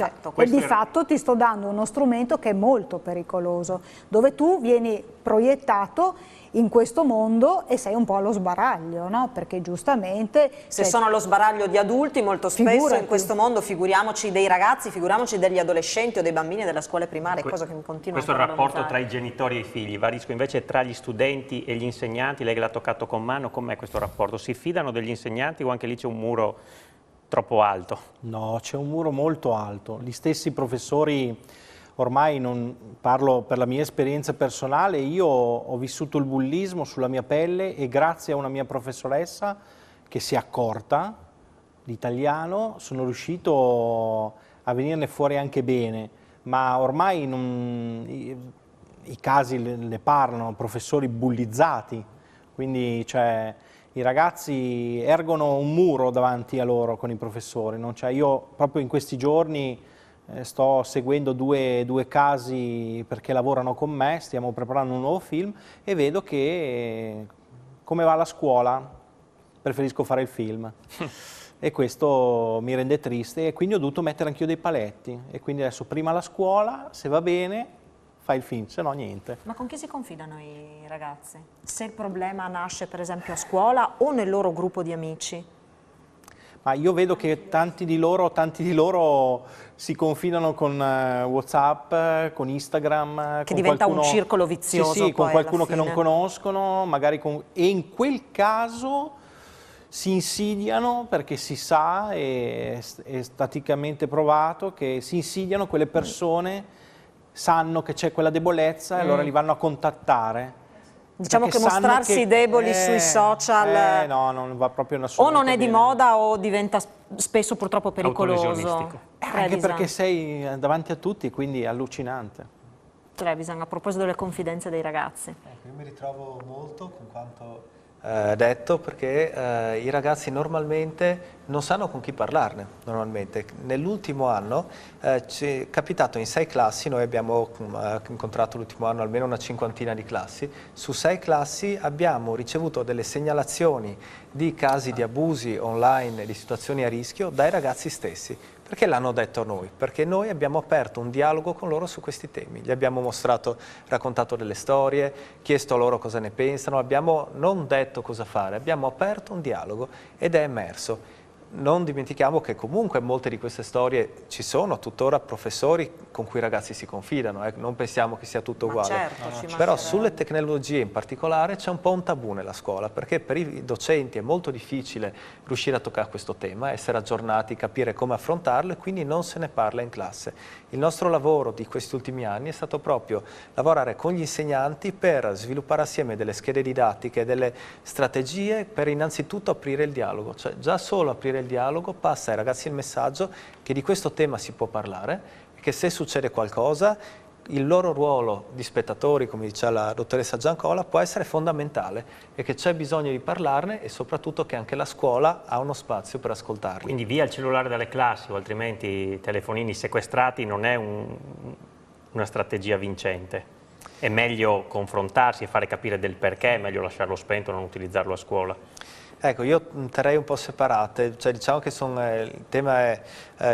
fatto ti sto dando uno strumento che è molto pericoloso, dove tu vieni proiettato in questo mondo e sei un po' allo sbaraglio, no? Perché giustamente... Se sono allo sbaraglio di adulti, molto spesso in questo mondo, figuriamoci dei ragazzi, figuriamoci degli adolescenti o dei bambini delle scuole primarie, cosa che mi continua a Questo è il rapporto tra i genitori e i figli. Varisco invece tra gli studenti e gli insegnanti, lei che l'ha toccato con mano, com'è questo rapporto? Si fidano degli insegnanti o anche lì c'è un muro troppo alto? No, c'è un muro molto alto. Gli stessi professori, ormai non parlo per la mia esperienza personale, io ho vissuto il bullismo sulla mia pelle e grazie a una mia professoressa che si è accorta di italiano sono riuscito a venirne fuori anche bene, ma ormai i casi ne parlano, professori bullizzati, quindi cioè, i ragazzi ergono un muro davanti a loro con i professori. No? Cioè, io proprio in questi giorni sto seguendo due casi perché lavorano con me, stiamo preparando un nuovo film e vedo che come va la scuola preferisco fare il film e questo mi rende triste e quindi ho dovuto mettere anch'io dei paletti e quindi adesso prima la scuola, se va bene fai il film, se no niente. Ma con chi si confidano i ragazzi? Se il problema nasce per esempio a scuola o nel loro gruppo di amici? Ma io vedo che tanti di loro si confidano con WhatsApp, con Instagram. Che diventa un circolo vizioso. Sì, con qualcuno che non conoscono, magari e in quel caso si insidiano, perché si sa, è staticamente provato, che si insidiano quelle persone, sanno che c'è quella debolezza e allora li vanno a contattare. Diciamo che mostrarsi deboli sui social no, non va proprio o non è di moda o diventa spesso purtroppo pericoloso. Anche perché sei davanti a tutti, quindi è allucinante. Trevisan, a proposito delle confidenze dei ragazzi. Io mi ritrovo molto con quanto detto, perché i ragazzi normalmente non sanno con chi parlarne. Nell'ultimo anno ci è capitato in 6 classi, noi abbiamo incontrato l'ultimo anno almeno una cinquantina di classi, su 6 classi abbiamo ricevuto delle segnalazioni di casi di abusi online, di situazioni a rischio dai ragazzi stessi. Perché l'hanno detto a noi? Perché noi abbiamo aperto un dialogo con loro su questi temi, gli abbiamo mostrato, raccontato delle storie, chiesto loro cosa ne pensano, abbiamo non detto cosa fare, abbiamo aperto un dialogo ed è emerso. Non dimentichiamo che comunque molte di queste storie ci sono tuttora professori con cui i ragazzi si confidano, non pensiamo che sia tutto uguale. Certo, però sulle tecnologie in particolare c'è un po' un tabù nella scuola, perché per i docenti è molto difficile riuscire a toccare questo tema, essere aggiornati, capire come affrontarlo e quindi non se ne parla in classe. Il nostro lavoro di questi ultimi anni è stato proprio lavorare con gli insegnanti per sviluppare assieme delle schede didattiche, delle strategie per innanzitutto aprire il dialogo, cioè già solo aprire il dialogo passa ai ragazzi il messaggio che di questo tema si può parlare e che se succede qualcosa il loro ruolo di spettatori, come diceva la dottoressa Giancola, può essere fondamentale e che c'è bisogno di parlarne e soprattutto che anche la scuola ha uno spazio per ascoltarli. Quindi via il cellulare dalle classi o altrimenti i telefonini sequestrati non è una strategia vincente. È meglio confrontarsi e fare capire del perché, è meglio lasciarlo spento e non utilizzarlo a scuola. Ecco, io terrei un po' separate, cioè diciamo che il tema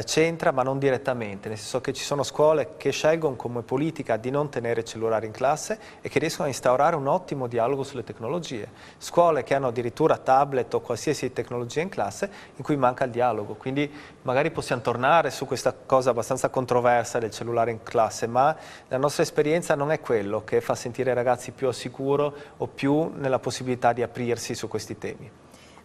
c'entra ma non direttamente, nel senso che ci sono scuole che scelgono come politica di non tenere cellulari in classe e che riescono a instaurare un ottimo dialogo sulle tecnologie. Scuole che hanno addirittura tablet o qualsiasi tecnologia in classe in cui manca il dialogo, quindi magari possiamo tornare su questa cosa abbastanza controversa del cellulare in classe, ma la nostra esperienza non è quello che fa sentire i ragazzi più al sicuro o più nella possibilità di aprirsi su questi temi.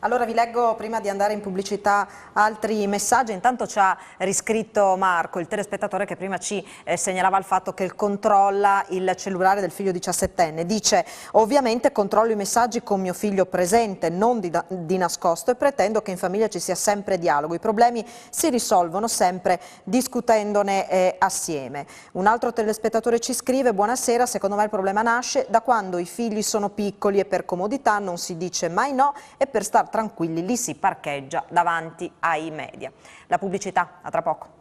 Allora vi leggo, prima di andare in pubblicità, altri messaggi. Intanto ci ha riscritto Marco, il telespettatore che prima ci segnalava il fatto che controlla il cellulare del figlio 17enne. Dice: ovviamente controllo i messaggi con mio figlio presente, non di nascosto, e pretendo che in famiglia ci sia sempre dialogo. I problemi si risolvono sempre discutendone assieme. Un altro telespettatore ci scrive: buonasera, secondo me il problema nasce da quando i figli sono piccoli e per comodità non si dice mai no e per star tranquilli li si parcheggia davanti ai media. La pubblicità, a tra poco.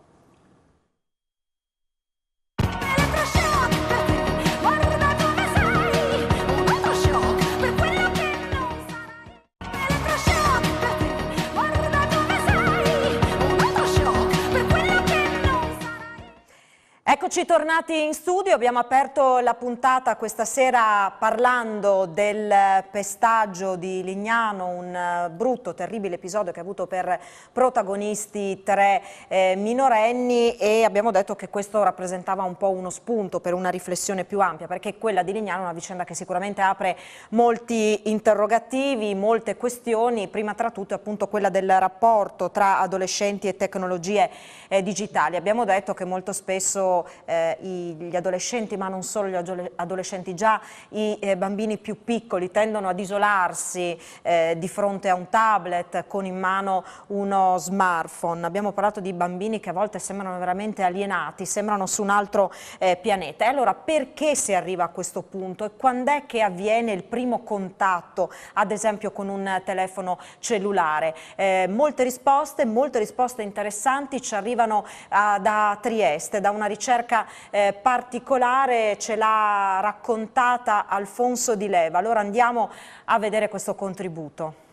Eccoci tornati in studio, abbiamo aperto la puntata questa sera parlando del pestaggio di Lignano, un brutto, terribile episodio che ha avuto per protagonisti 3 minorenni, e abbiamo detto che questo rappresentava un po' uno spunto per una riflessione più ampia, perché quella di Lignano è una vicenda che sicuramente apre molti interrogativi, molte questioni, prima tra tutte appunto quella del rapporto tra adolescenti e tecnologie digitali. Abbiamo detto che molto spesso gli adolescenti, ma non solo gli adolescenti, già i bambini più piccoli tendono ad isolarsi di fronte a un tablet, con in mano uno smartphone. Abbiamo parlato di bambini che a volte sembrano veramente alienati, sembrano su un altro pianeta. E allora perché si arriva a questo punto e quando è che avviene il primo contatto, ad esempio con un telefono cellulare? Molte risposte interessanti ci arrivano da Trieste, da una ricerca particolare, ce l'ha raccontata Alfonso Di Leva. Allora andiamo a vedere questo contributo.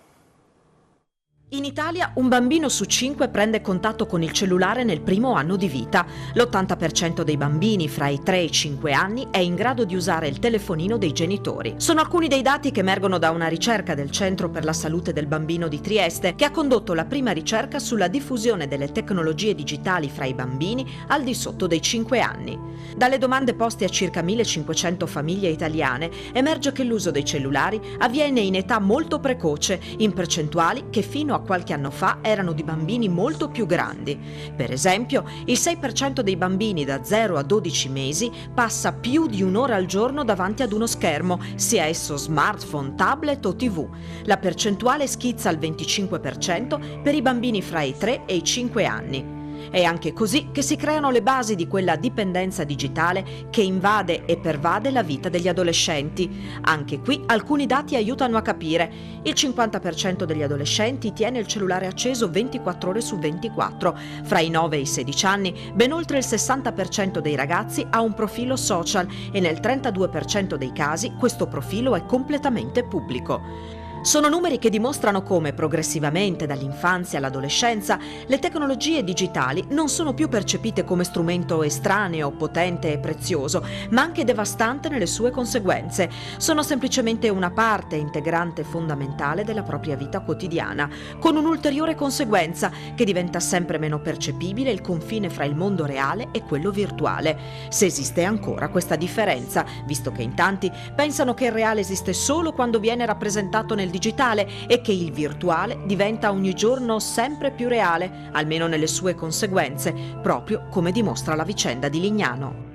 In Italia un bambino su 5 prende contatto con il cellulare nel primo anno di vita. L'80% dei bambini fra i 3 e i 5 anni è in grado di usare il telefonino dei genitori. Sono alcuni dei dati che emergono da una ricerca del Centro per la Salute del Bambino di Trieste, che ha condotto la prima ricerca sulla diffusione delle tecnologie digitali fra i bambini al di sotto dei 5 anni. Dalle domande poste a circa 1500 famiglie italiane emerge che l'uso dei cellulari avviene in età molto precoce, in percentuali che fino a qualche anno fa erano di bambini molto più grandi. Per esempio, il 6% dei bambini da 0 a 12 mesi passa più di un'ora al giorno davanti ad uno schermo, sia esso smartphone, tablet o TV. La percentuale schizza al 25% per i bambini fra i 3 e i 5 anni. È anche così che si creano le basi di quella dipendenza digitale che invade e pervade la vita degli adolescenti. Anche qui alcuni dati aiutano a capire. Il 50% degli adolescenti tiene il cellulare acceso 24 ore su 24. Fra i 9 e i 16 anni, ben oltre il 60% dei ragazzi ha un profilo social e nel 32% dei casi questo profilo è completamente pubblico. Sono numeri che dimostrano come progressivamente dall'infanzia all'adolescenza le tecnologie digitali non sono più percepite come strumento estraneo, potente e prezioso, ma anche devastante nelle sue conseguenze. Sono semplicemente una parte integrante fondamentale della propria vita quotidiana, con un'ulteriore conseguenza che diventa sempre meno percepibile il confine fra il mondo reale e quello virtuale. Se esiste ancora questa differenza, visto che in tanti pensano che il reale esiste solo quando viene rappresentato nel digitale e che il virtuale diventa ogni giorno sempre più reale, almeno nelle sue conseguenze, proprio come dimostra la vicenda di Lignano.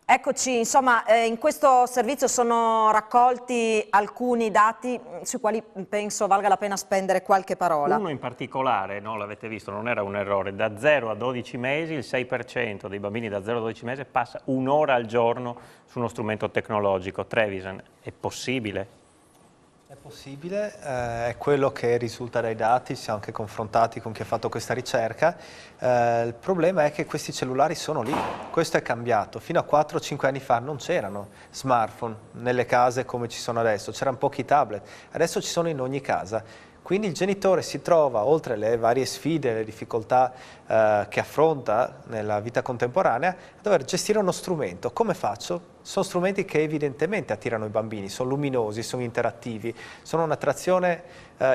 Eccoci, insomma, in questo servizio sono raccolti alcuni dati sui quali penso valga la pena spendere qualche parola. Uno in particolare, no, l'avete visto, non era un errore, da 0 a 12 mesi il 6% dei bambini da 0 a 12 mesi passa un'ora al giorno su uno strumento tecnologico. Trevisan, è possibile? È possibile, è quello che risulta dai dati, ci siamo anche confrontati con chi ha fatto questa ricerca. Il problema è che questi cellulari sono lì, questo è cambiato. Fino a 4-5 anni fa non c'erano smartphone nelle case come ci sono adesso, c'erano pochi tablet, adesso ci sono in ogni casa. Quindi il genitore si trova, oltre le varie sfide, le difficoltà che affronta nella vita contemporanea, a dover gestire uno strumento. Come faccio? Sono strumenti che evidentemente attirano i bambini, sono luminosi, sono interattivi, sono un'attrazione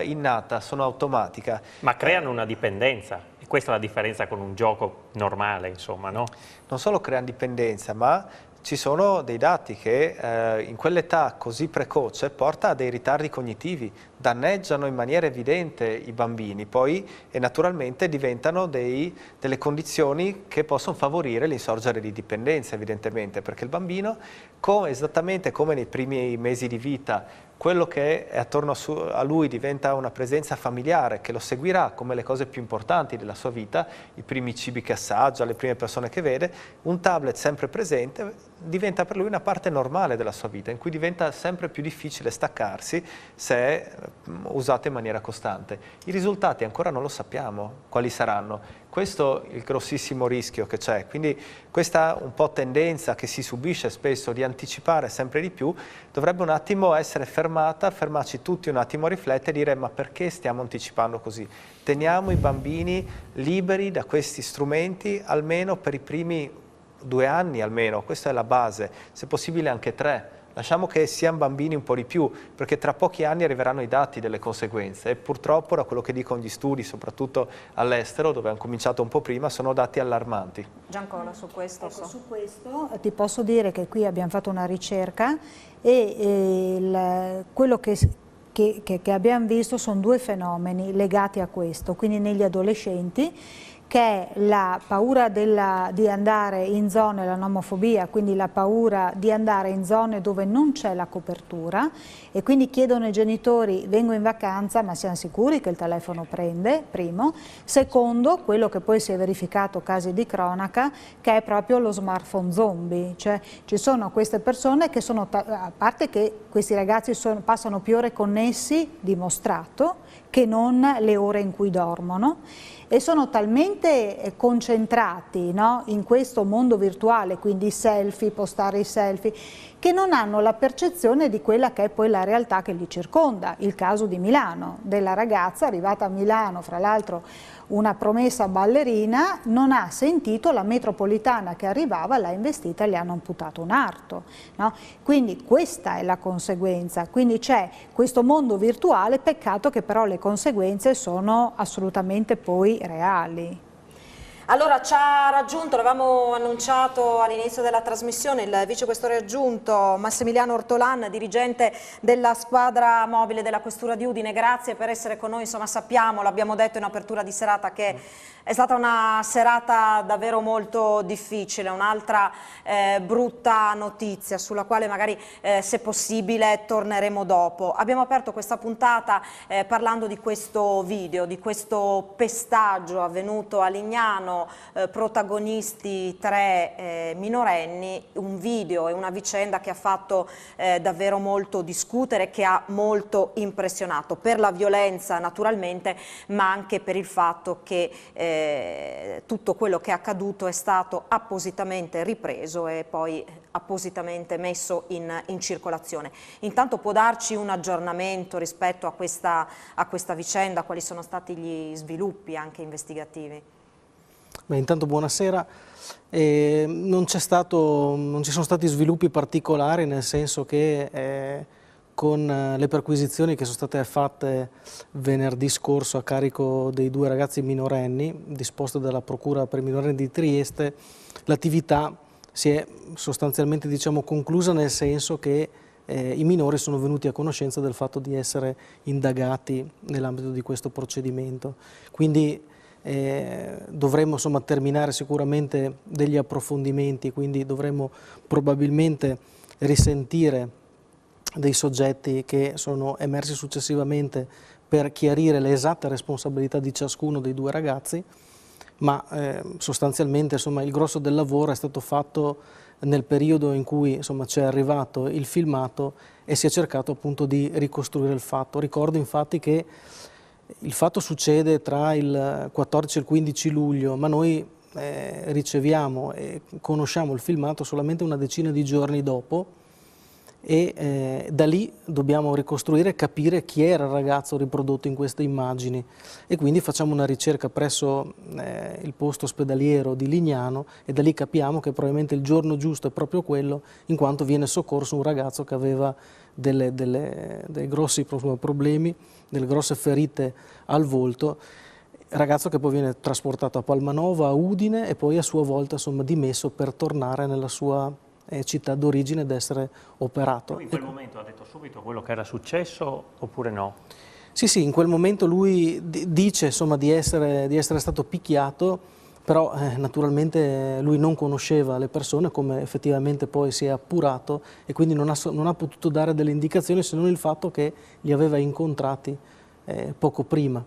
innata, sono automatica. Ma creano una dipendenza, e questa è la differenza con un gioco normale, insomma, no? Non solo creano dipendenza, ma ci sono dei dati che in quell'età così precoce porta a dei ritardi cognitivi, danneggiano in maniera evidente i bambini, poi e naturalmente diventano delle condizioni che possono favorire l'insorgere di dipendenza evidentemente, perché il bambino, esattamente come nei primi mesi di vita, quello che è attorno a lui diventa una presenza familiare che lo seguirà come le cose più importanti della sua vita, i primi cibi che assaggia, le prime persone che vede, un tablet sempre presente diventa per lui una parte normale della sua vita, in cui diventa sempre più difficile staccarsi se è usato in maniera costante. I risultati ancora non lo sappiamo quali saranno. Questo è il grossissimo rischio che c'è, quindi questa un po' tendenza che si subisce spesso di anticipare sempre di più dovrebbe un attimo essere fermarci tutti un attimo a riflettere e dire: ma perché stiamo anticipando così? Teniamo i bambini liberi da questi strumenti almeno per i primi 2 anni almeno, questa è la base, se possibile anche 3. Lasciamo che siano bambini un po' di più, perché tra pochi anni arriveranno i dati delle conseguenze e purtroppo, da quello che dicono gli studi, soprattutto all'estero, dove hanno cominciato un po' prima, sono dati allarmanti. Giancola, su questo? Ecco, su questo ti posso dire che qui abbiamo fatto una ricerca e quello che abbiamo visto sono 2 fenomeni legati a questo, quindi negli adolescenti, che è la paura di andare in zone, la nomofobia, quindi la paura di andare in zone dove non c'è la copertura e quindi chiedono ai genitori: vengo in vacanza ma siamo sicuri che il telefono prende, primo. Secondo, quello che poi si è verificato casi di cronaca, che è proprio lo smartphone zombie, cioè ci sono queste persone che sono, a parte che questi ragazzi passano più ore connessi, dimostrato, che non le ore in cui dormono, e sono talmente concentrati, no, in questo mondo virtuale, quindi selfie, postare i selfie, che non hanno la percezione di quella che è poi la realtà che li circonda. Il caso di Milano, della ragazza arrivata a Milano, fra l'altro una promessa ballerina, non ha sentito la metropolitana che arrivava, l'ha investita e le hanno amputato un arto, no? Quindi questa è la conseguenza, quindi c'è questo mondo virtuale, peccato che però le conseguenze sono assolutamente poi reali. Allora, ci ha raggiunto, l'avevamo annunciato all'inizio della trasmissione, il vicequestore aggiunto Massimiliano Ortolan, dirigente della squadra mobile della Questura di Udine. Grazie per essere con noi, insomma sappiamo, l'abbiamo detto in apertura di serata, che è stata una serata davvero molto difficile, un'altra brutta notizia sulla quale magari se possibile torneremo dopo. Abbiamo aperto questa puntata parlando di questo video, di questo pestaggio avvenuto a Lignano, protagonisti 3 minorenni, un video e una vicenda che ha fatto davvero molto discutere, che ha molto impressionato per la violenza naturalmente, ma anche per il fatto che tutto quello che è accaduto è stato appositamente ripreso e poi appositamente messo in circolazione. Intanto può darci un aggiornamento rispetto a questa vicenda, quali sono stati gli sviluppi anche investigativi? Beh, intanto buonasera. Non ci sono stati sviluppi particolari, nel senso che con le perquisizioni che sono state fatte venerdì scorso a carico dei 2 ragazzi minorenni, disposte dalla Procura per i minorenni di Trieste, l'attività si è sostanzialmente, diciamo, conclusa, nel senso che i minori sono venuti a conoscenza del fatto di essere indagati nell'ambito di questo procedimento. Quindi dovremmo insomma terminare sicuramente degli approfondimenti, quindi dovremmo probabilmente risentire dei soggetti che sono emersi successivamente per chiarire le esatte responsabilità di ciascuno dei due ragazzi, ma sostanzialmente insomma, il grosso del lavoro è stato fatto nel periodo in cui ci è arrivato il filmato e si è cercato appunto di ricostruire il fatto. Ricordo infatti che il fatto succede tra il 14 e il 15 luglio, ma noi riceviamo e conosciamo il filmato solamente una decina di giorni dopo, e da lì dobbiamo ricostruire e capire chi era il ragazzo riprodotto in queste immagini, e quindi facciamo una ricerca presso il posto ospedaliero di Lignano e da lì capiamo che probabilmente il giorno giusto è proprio quello, in quanto viene soccorso un ragazzo che aveva dei grossi problemi, delle grosse ferite al volto, ragazzo che poi viene trasportato a Palmanova, a Udine, e poi a sua volta dimesso per tornare nella sua città d'origine ed essere operato. Lui in quel momento ha detto subito quello che era successo oppure no? Sì, in quel momento lui dice di essere stato picchiato, però naturalmente lui non conosceva le persone, come effettivamente poi si è appurato, e quindi non ha potuto dare delle indicazioni se non il fatto che li aveva incontrati poco prima.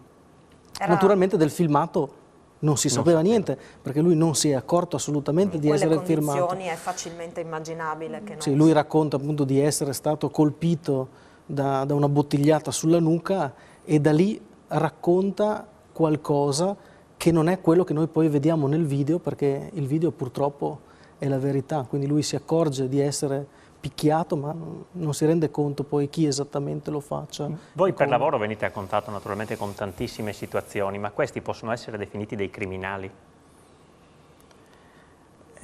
Naturalmente del filmato non si sapeva niente, perché lui non si è accorto assolutamente di essere firmato. In quelle condizioni è facilmente immaginabile che non... Sì, lui racconta appunto di essere stato colpito da una bottigliata sulla nuca, e da lì racconta qualcosa che non è quello che noi poi vediamo nel video, perché il video purtroppo è la verità. Quindi lui si accorge di essere picchiato, ma non si rende conto poi chi esattamente lo faccia. Voi per lavoro venite a contatto naturalmente con tantissime situazioni, ma questi possono essere definiti dei criminali?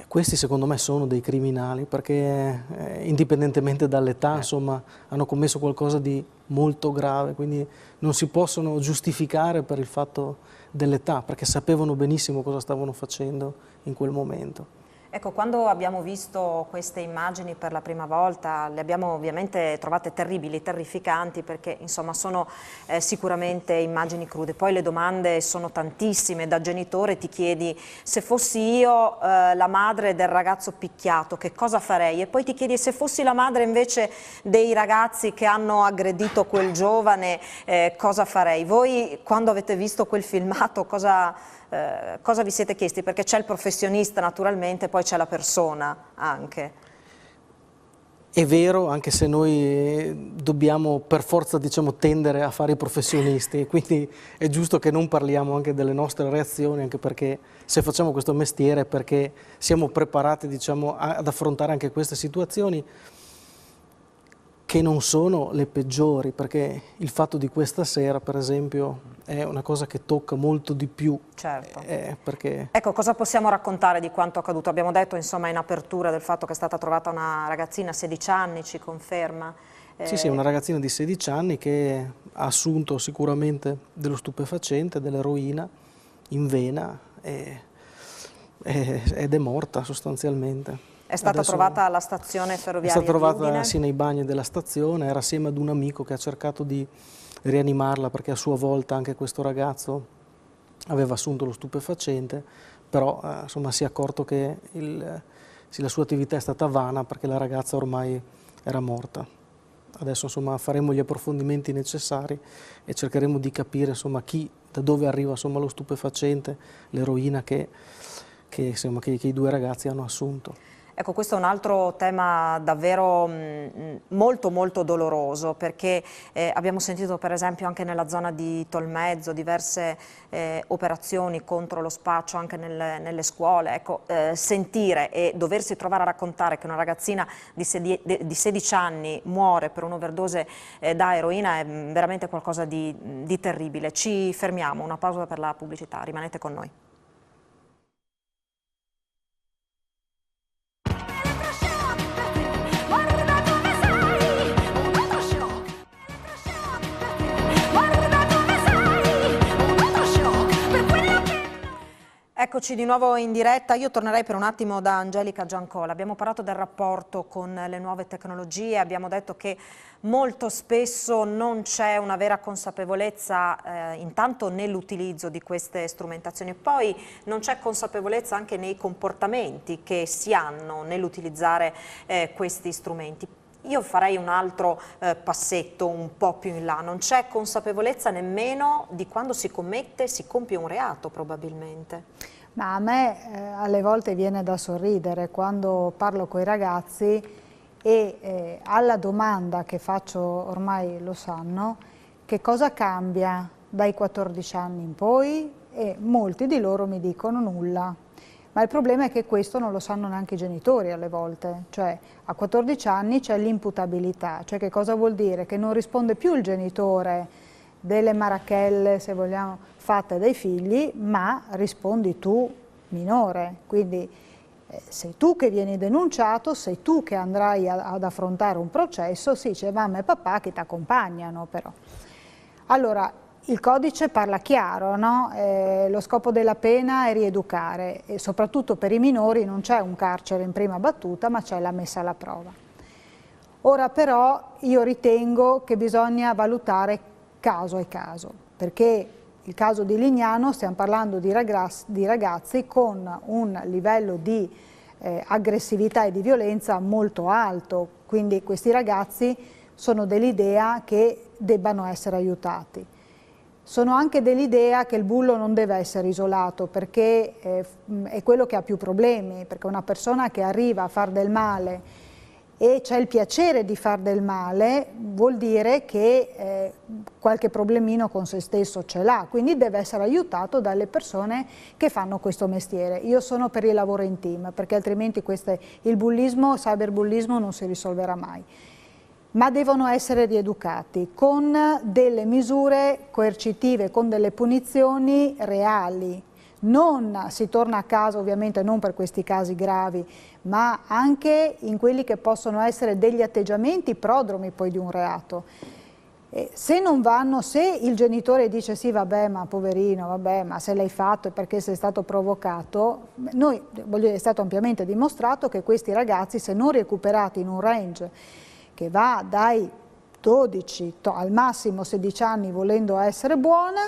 Questi secondo me sono dei criminali, perché indipendentemente dall'età hanno commesso qualcosa di molto grave, quindi non si possono giustificare per il fatto dell'età, perché sapevano benissimo cosa stavano facendo in quel momento. Ecco, quando abbiamo visto queste immagini per la prima volta, le abbiamo ovviamente trovate terribili, terrificanti, perché insomma sono sicuramente immagini crude. Poi le domande sono tantissime. Da genitore ti chiedi: se fossi io la madre del ragazzo picchiato, che cosa farei? E poi ti chiedi: se fossi la madre invece dei ragazzi che hanno aggredito quel giovane, cosa farei? Voi quando avete visto quel filmato cosa vi siete chiesti? Perché c'è il professionista naturalmente, poi c'è la persona anche. È vero, anche se noi dobbiamo per forza tendere a fare i professionisti, quindi è giusto che non parliamo anche delle nostre reazioni, anche perché se facciamo questo mestiere è perché siamo preparati ad affrontare anche queste situazioni, che non sono le peggiori, perché il fatto di questa sera, per esempio, è una cosa che tocca molto di più. Certo. Perché... Ecco, cosa possiamo raccontare di quanto accaduto? Abbiamo detto insomma in apertura del fatto che è stata trovata una ragazzina, 16 anni, ci conferma? Sì, una ragazzina di 16 anni che ha assunto sicuramente dello stupefacente, dell'eroina in vena ed è morta sostanzialmente. È stata trovata alla stazione ferroviaria di Udine? È stata trovata nei bagni della stazione, era assieme ad un amico che ha cercato di rianimarla, perché a sua volta anche questo ragazzo aveva assunto lo stupefacente, però si è accorto che la sua attività è stata vana, perché la ragazza ormai era morta. Adesso faremo gli approfondimenti necessari e cercheremo di capire da dove arriva lo stupefacente, l'eroina che i due ragazzi hanno assunto. Ecco, questo è un altro tema davvero molto molto doloroso, perché abbiamo sentito per esempio anche nella zona di Tolmezzo diverse operazioni contro lo spaccio anche nelle scuole. Ecco, sentire e doversi trovare a raccontare che una ragazzina di 16 anni muore per un'overdose da eroina è veramente qualcosa di terribile. Ci fermiamo, una pausa per la pubblicità, rimanete con noi. Eccoci di nuovo in diretta. Io tornerei per un attimo da Angelica Giancola. Abbiamo parlato del rapporto con le nuove tecnologie, abbiamo detto che molto spesso non c'è una vera consapevolezza intanto nell'utilizzo di queste strumentazioni, poi non c'è consapevolezza anche nei comportamenti che si hanno nell'utilizzare questi strumenti. Io farei un altro passetto un po' più in là, non c'è consapevolezza nemmeno di quando si compie un reato probabilmente. Ma a me alle volte viene da sorridere quando parlo con i ragazzi e alla domanda che faccio, ormai lo sanno, che cosa cambia dai 14 anni in poi, e molti di loro mi dicono nulla. Ma il problema è che questo non lo sanno neanche i genitori alle volte, cioè a 14 anni c'è l'imputabilità, cioè che cosa vuol dire? Che non risponde più il genitore delle marachelle, se vogliamo, fatte dai figli, ma rispondi tu minore, quindi sei tu che vieni denunciato, sei tu che andrai ad affrontare un processo, sì, c'è mamma e papà che ti accompagnano però. Allora, il codice parla chiaro, no? Lo scopo della pena è rieducare e soprattutto per i minori non c'è un carcere in prima battuta, ma c'è la messa alla prova. Ora però io ritengo che bisogna valutare caso a caso, perché il caso di Lignano stiamo parlando di ragazzi con un livello di aggressività e di violenza molto alto, quindi questi ragazzi sono dell'idea che debbano essere aiutati. Sono anche dell'idea che il bullo non deve essere isolato perché è quello che ha più problemi, perché una persona che arriva a far del male e c'è il piacere di far del male vuol dire che qualche problemino con se stesso ce l'ha, quindi deve essere aiutato dalle persone che fanno questo mestiere. Io sono per il lavoro in team perché altrimenti il bullismo, il cyberbullismo non si risolverà mai. Ma devono essere rieducati con delle misure coercitive, con delle punizioni reali. Non si torna a casa, ovviamente non per questi casi gravi, ma anche in quelli che possono essere degli atteggiamenti prodromi poi di un reato. Se non vanno, se il genitore dice sì vabbè ma poverino, vabbè ma se l'hai fatto è perché sei stato provocato, noi è stato ampiamente dimostrato che questi ragazzi, se non recuperati in un range che va dai 12 al massimo 16 anni volendo essere buona,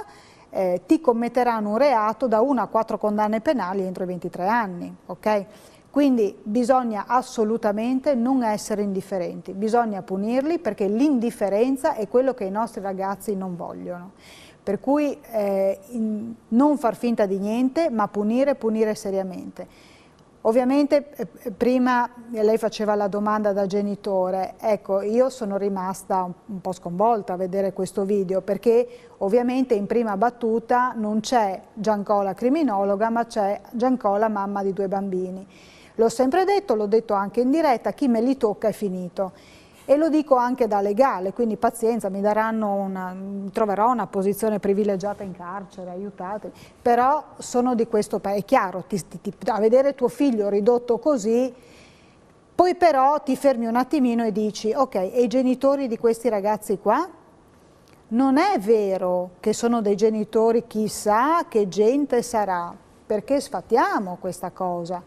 ti commetteranno un reato da 1 a 4 condanne penali entro i 23 anni, ok? Quindi bisogna assolutamente non essere indifferenti, bisogna punirli perché l'indifferenza è quello che i nostri ragazzi non vogliono. Per cui non far finta di niente, ma punire seriamente. Ovviamente prima lei faceva la domanda da genitore, ecco io sono rimasta un po' sconvolta a vedere questo video perché ovviamente in prima battuta non c'è Giancola criminologa ma c'è Giancola mamma di 2 bambini. L'ho sempre detto, l'ho detto anche in diretta, chi me li tocca è finito. E lo dico anche da legale, quindi pazienza, troverò una posizione privilegiata in carcere, aiutatemi, però sono di questo paese, è chiaro, a vedere tuo figlio ridotto così, poi però ti fermi un attimino e dici, ok, e i genitori di questi ragazzi qua? Non è vero che sono dei genitori chissà che gente sarà, perché sfattiamo questa cosa.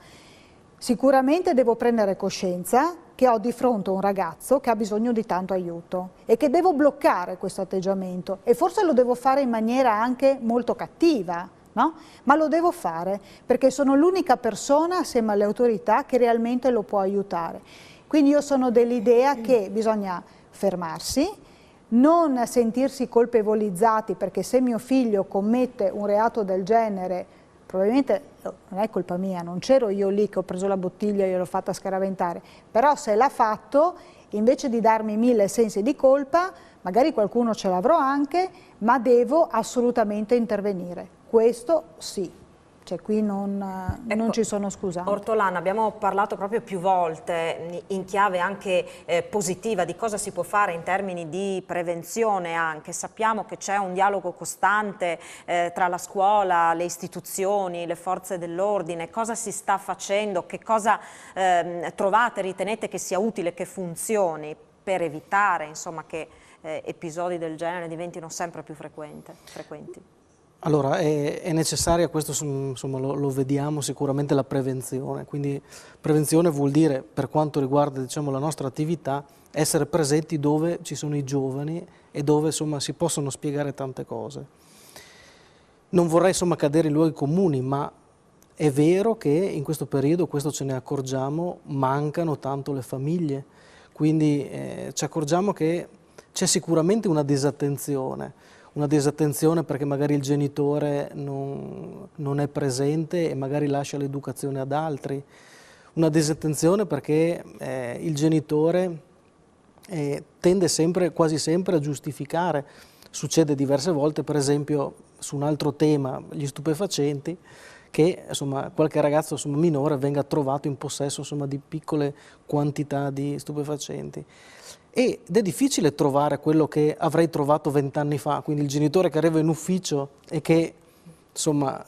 Sicuramente devo prendere coscienza che ho di fronte un ragazzo che ha bisogno di tanto aiuto e che devo bloccare questo atteggiamento e forse lo devo fare in maniera anche molto cattiva, no? Ma lo devo fare perché sono l'unica persona assieme alle autorità che realmente lo può aiutare. Quindi io sono dell'idea che bisogna fermarsi, non sentirsi colpevolizzati perché se mio figlio commette un reato del genere probabilmente non è colpa mia, non c'ero io lì che ho preso la bottiglia e gliel'ho fatta scaraventare, però se l'ha fatto, invece di darmi 1000 sensi di colpa, magari qualcuno ce l'avrò anche, ma devo assolutamente intervenire. Questo sì. Cioè qui non ci sono scusate. Ortolana, abbiamo parlato proprio più volte in chiave anche positiva di cosa si può fare in termini di prevenzione anche. Sappiamo che c'è un dialogo costante tra la scuola, le istituzioni, le forze dell'ordine. Cosa si sta facendo? Che cosa trovate, ritenete che sia utile, che funzioni per evitare insomma, che episodi del genere diventino sempre più frequenti? Allora, è necessaria, questo insomma, lo vediamo sicuramente, la prevenzione. Quindi prevenzione vuol dire, per quanto riguarda diciamo, la nostra attività, essere presenti dove ci sono i giovani e dove insomma, si possono spiegare tante cose. Non vorrei insomma, cadere in luoghi comuni, ma è vero che in questo periodo, questo ce ne accorgiamo, mancano tanto le famiglie. Quindi ci accorgiamo che c'è sicuramente una disattenzione perché magari il genitore non è presente e magari lascia l'educazione ad altri, una disattenzione perché il genitore tende sempre, quasi sempre a giustificare. Succede diverse volte, per esempio su un altro tema, gli stupefacenti, che insomma, qualche ragazzo insomma, minore venga trovato in possesso insomma, di piccole quantità di stupefacenti. Ed è difficile trovare quello che avrei trovato 20 anni fa, quindi il genitore che arriva in ufficio e che insomma,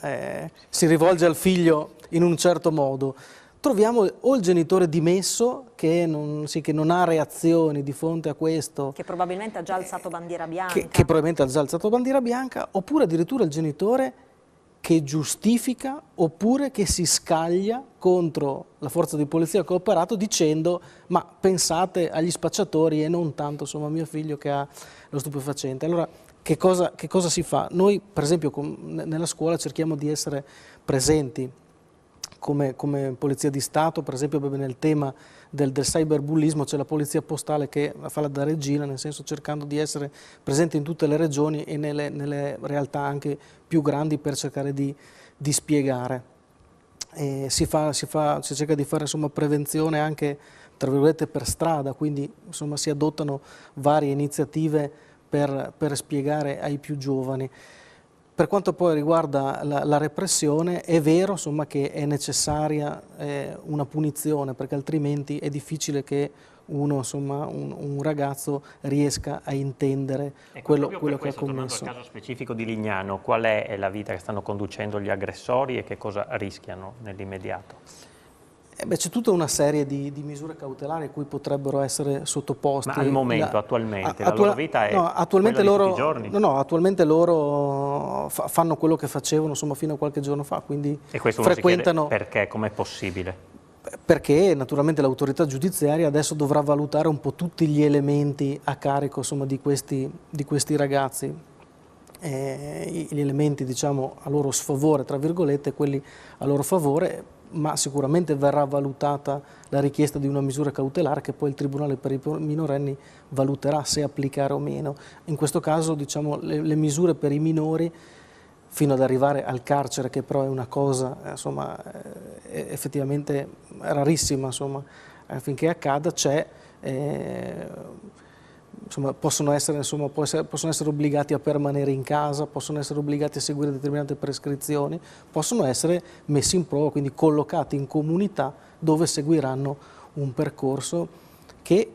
si rivolge al figlio in un certo modo. Troviamo o il genitore dimesso che non ha reazioni di fronte a questo. Che probabilmente ha già alzato bandiera bianca. Che probabilmente ha già alzato bandiera bianca, oppure addirittura il genitore che giustifica oppure che si scaglia contro la forza di polizia che ha operato dicendo ma pensate agli spacciatori e non tanto insomma a mio figlio che ha lo stupefacente. Allora che cosa si fa? Noi per esempio nella scuola cerchiamo di essere presenti come Polizia di Stato, per esempio nel tema del cyberbullismo c'è la Polizia Postale che fa la da regina, nel senso cercando di essere presente in tutte le regioni e nelle realtà anche più grandi per cercare di spiegare. Si cerca di fare insomma, prevenzione anche tra virgolette per strada, quindi insomma, si adottano varie iniziative per spiegare ai più giovani. Per quanto poi riguarda la repressione, è vero insomma, che è necessaria una punizione, perché altrimenti è difficile che un ragazzo riesca a intendere quello che ha commesso. Tornando al caso specifico di Lignano, qual è la vita che stanno conducendo gli aggressori e che cosa rischiano nell'immediato? C'è tutta una serie di misure cautelari a cui potrebbero essere sottoposti. Ma al momento, attualmente, la loro vita è attualmente quella loro, di tutti i giorni? No, attualmente loro fanno quello che facevano insomma, fino a qualche giorno fa, quindi e questo frequentano... uno si chiede perché, com'è possibile? Perché naturalmente l'autorità giudiziaria adesso dovrà valutare un po' tutti gli elementi a carico insomma, di questi ragazzi. Gli elementi diciamo a loro sfavore, tra virgolette, quelli a loro favore, ma sicuramente verrà valutata la richiesta di una misura cautelare che poi il Tribunale per i minorenni valuterà se applicare o meno. In questo caso diciamo, le misure per i minori fino ad arrivare al carcere, che però è una cosa insomma, effettivamente rarissima insomma, affinché accada, c'è. Insomma, possono essere obbligati a permanere in casa, possono essere obbligati a seguire determinate prescrizioni, possono essere messi in prova, quindi collocati in comunità dove seguiranno un percorso che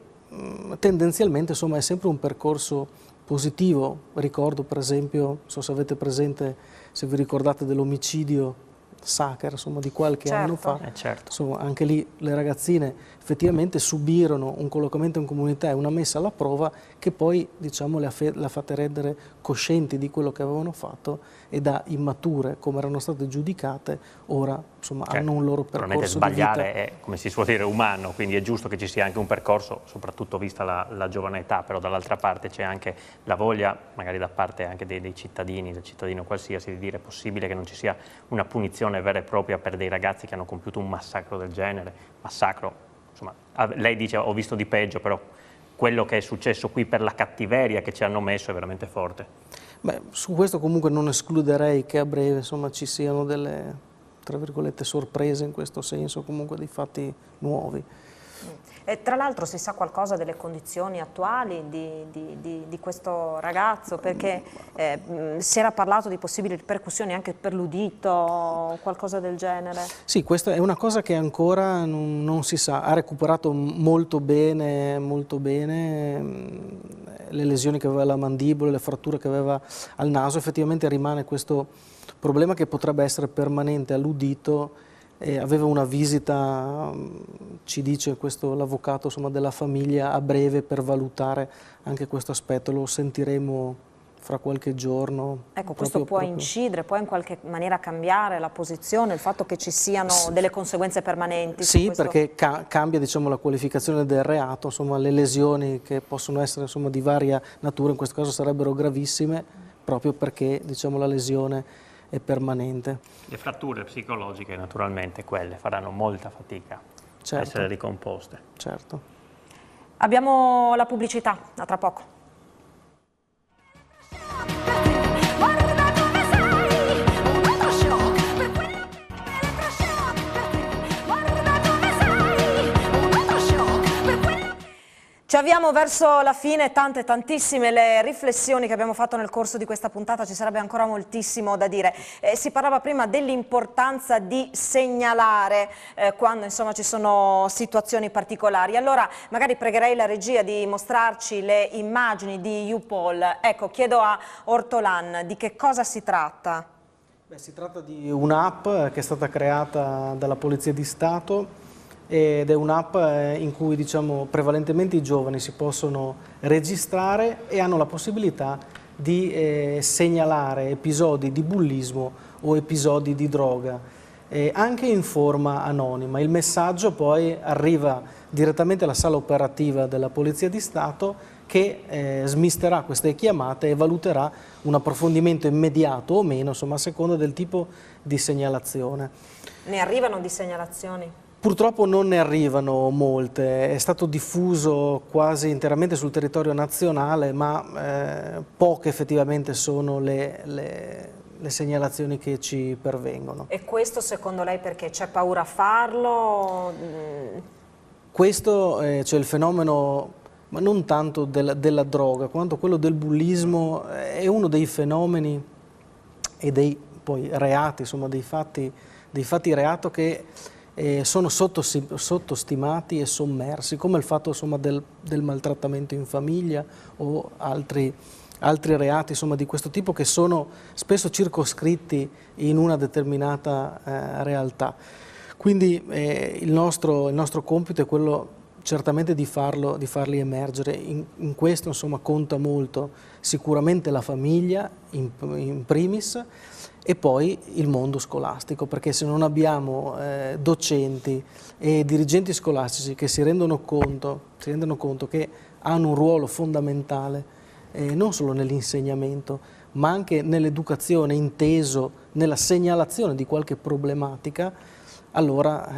tendenzialmente insomma, è sempre un percorso positivo. Ricordo per esempio, non so se avete presente, se vi ricordate dell'omicidio Sacher insomma, di qualche anno fa, insomma, anche lì le ragazzine effettivamente subirono un collocamento in comunità e una messa alla prova che poi diciamo, le ha fatte rendere coscienti di quello che avevano fatto e da immature come erano state giudicate ora insomma, hanno un loro percorso di vita. Sbagliare è, come si suol dire, umano, quindi è giusto che ci sia anche un percorso, soprattutto vista la giovane età, però dall'altra parte c'è anche la voglia, magari da parte anche dei cittadini, del cittadino qualsiasi, di dire è possibile che non ci sia una punizione vera e propria per dei ragazzi che hanno compiuto un massacro del genere. Massacro, insomma, lei dice ho visto di peggio, però quello che è successo qui per la cattiveria che ci hanno messo è veramente forte. Beh, su questo comunque non escluderei che a breve insomma, ci siano delle, tra virgolette, sorprese in questo senso, comunque dei fatti nuovi. E tra l'altro si sa qualcosa delle condizioni attuali di questo ragazzo, perché si era parlato di possibili ripercussioni anche per l'udito, qualcosa del genere? Sì, questa è una cosa che ancora non si sa. Ha recuperato molto bene le lesioni che aveva alla mandibola, le fratture che aveva al naso. Effettivamente rimane questo problema che potrebbe essere permanente all'udito. Aveva una visita, ci dice l'avvocato della famiglia, a breve per valutare anche questo aspetto. Lo sentiremo fra qualche giorno. Ecco, questo può incidere, può in qualche maniera cambiare la posizione, il fatto che ci siano delle conseguenze permanenti? Sì, perché cambia, diciamo, la qualificazione del reato, insomma le lesioni che possono essere, insomma, di varia natura, in questo caso sarebbero gravissime, proprio perché, diciamo, la lesione è permanente. Le fratture psicologiche naturalmente quelle faranno molta fatica a essere ricomposte. Certo. Abbiamo la pubblicità, a tra poco. Ci avviamo verso la fine, tantissime le riflessioni che abbiamo fatto nel corso di questa puntata, ci sarebbe ancora moltissimo da dire. Si parlava prima dell'importanza di segnalare quando insomma ci sono situazioni particolari. Allora magari pregherei la regia di mostrarci le immagini di YouPol. Ecco, chiedo a Ortolan di che cosa si tratta. Beh, si tratta di un'app che è stata creata dalla Polizia di Stato ed è un'app in cui, diciamo, prevalentemente i giovani si possono registrare e hanno la possibilità di segnalare episodi di bullismo o episodi di droga, anche in forma anonima. Il messaggio poi arriva direttamente alla sala operativa della Polizia di Stato che smisterà queste chiamate e valuterà un approfondimento immediato o meno, insomma, a seconda del tipo di segnalazione. Ne arrivano di segnalazioni? Purtroppo non ne arrivano molte, è stato diffuso quasi interamente sul territorio nazionale, ma poche effettivamente sono le segnalazioni che ci pervengono. E questo secondo lei perché c'è paura a farlo? Questo, cioè il fenomeno, ma non tanto della droga, quanto quello del bullismo, è uno dei fenomeni e dei poi reati, insomma dei fatti reato che sono sottostimati e sommersi, come il fatto, insomma, del maltrattamento in famiglia o altri reati, insomma, di questo tipo, che sono spesso circoscritti in una determinata realtà. Quindi il nostro compito è quello certamente di farli emergere. In questo, insomma, conta molto sicuramente la famiglia in primis, e poi il mondo scolastico, perché se non abbiamo docenti e dirigenti scolastici che si rendono conto che hanno un ruolo fondamentale non solo nell'insegnamento, ma anche nell'educazione, inteso nella segnalazione di qualche problematica, allora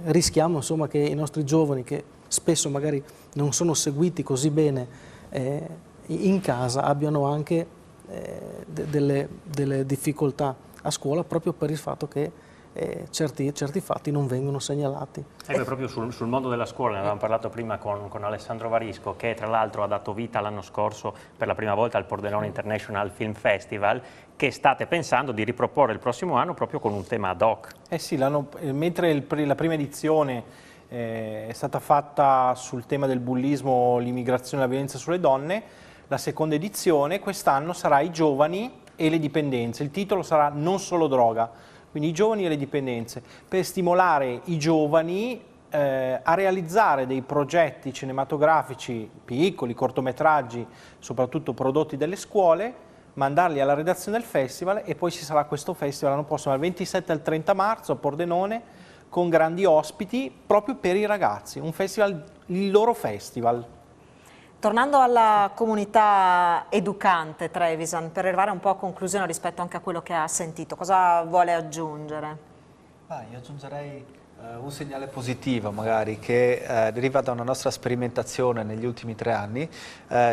rischiamo, insomma, che i nostri giovani, che spesso magari non sono seguiti così bene in casa, abbiano anche delle difficoltà a scuola proprio per il fatto che certi fatti non vengono segnalati. Ecco, proprio sul mondo della scuola, ne avevamo parlato prima con Alessandro Varisco, che tra l'altro ha dato vita l'anno scorso per la prima volta al Pordenone International Film Festival, che state pensando di riproporre il prossimo anno proprio con un tema ad hoc. Sì, mentre la prima edizione è stata fatta sul tema del bullismo, l'immigrazione e la violenza sulle donne, la seconda edizione quest'anno sarà i giovani e le dipendenze. Il titolo sarà Non solo droga, quindi i giovani e le dipendenze, per stimolare i giovani a realizzare dei progetti cinematografici piccoli, cortometraggi, soprattutto prodotti dalle scuole, mandarli alla redazione del festival, e poi ci sarà questo festival l'anno prossimo, dal 27 al 30 marzo a Pordenone, con grandi ospiti proprio per i ragazzi, un festival, il loro festival. Tornando alla comunità educante, Trevisan, per arrivare un po' a conclusione rispetto anche a quello che ha sentito, cosa vuole aggiungere? Io aggiungerei un segnale positivo magari che deriva da una nostra sperimentazione negli ultimi 3 anni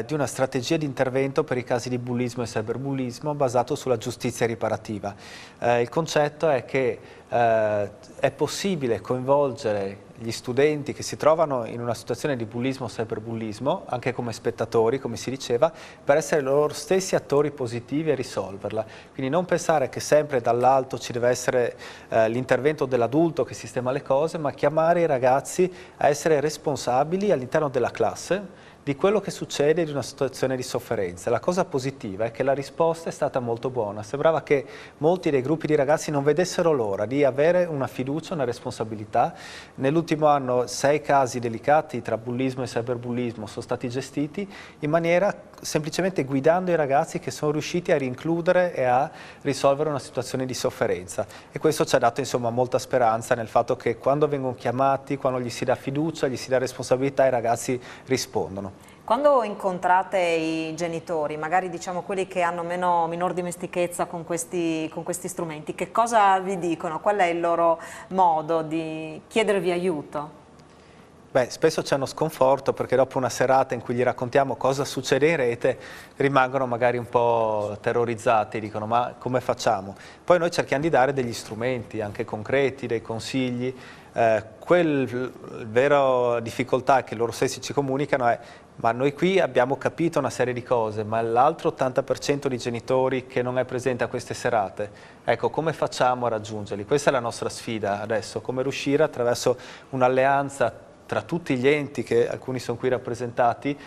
di una strategia di intervento per i casi di bullismo e cyberbullismo basato sulla giustizia riparativa. Il concetto è che è possibile coinvolgere gli studenti che si trovano in una situazione di bullismo o cyberbullismo, anche come spettatori, come si diceva, per essere loro stessi attori positivi e risolverla. Quindi non pensare che sempre dall'alto ci deve essere l'intervento dell'adulto che sistema le cose, ma chiamare i ragazzi a essere responsabili all'interno della classe di quello che succede in una situazione di sofferenza. La cosa positiva è che la risposta è stata molto buona. Sembrava che molti dei gruppi di ragazzi non vedessero l'ora di avere una fiducia, una responsabilità. Nell'ultimo anno 6 casi delicati tra bullismo e cyberbullismo sono stati gestiti in maniera semplicemente guidando i ragazzi che sono riusciti a rincludere e a risolvere una situazione di sofferenza, e questo ci ha dato insomma molta speranza nel fatto che quando vengono chiamati, quando gli si dà fiducia, gli si dà responsabilità, i ragazzi rispondono. Quando incontrate i genitori, magari diciamo quelli che hanno minor dimestichezza con questi strumenti, che cosa vi dicono? Qual è il loro modo di chiedervi aiuto? Beh, spesso c'è uno sconforto perché dopo una serata in cui gli raccontiamo cosa succede in rete rimangono magari un po' terrorizzati, dicono ma come facciamo? Poi noi cerchiamo di dare degli strumenti anche concreti, dei consigli. Vera difficoltà che loro stessi ci comunicano è ma noi qui abbiamo capito una serie di cose, ma l'altro 80% di genitori che non è presente a queste serate, ecco, come facciamo a raggiungerli? Questa è la nostra sfida adesso, come riuscire attraverso un'alleanza tra tutti gli enti, che alcuni sono qui rappresentati,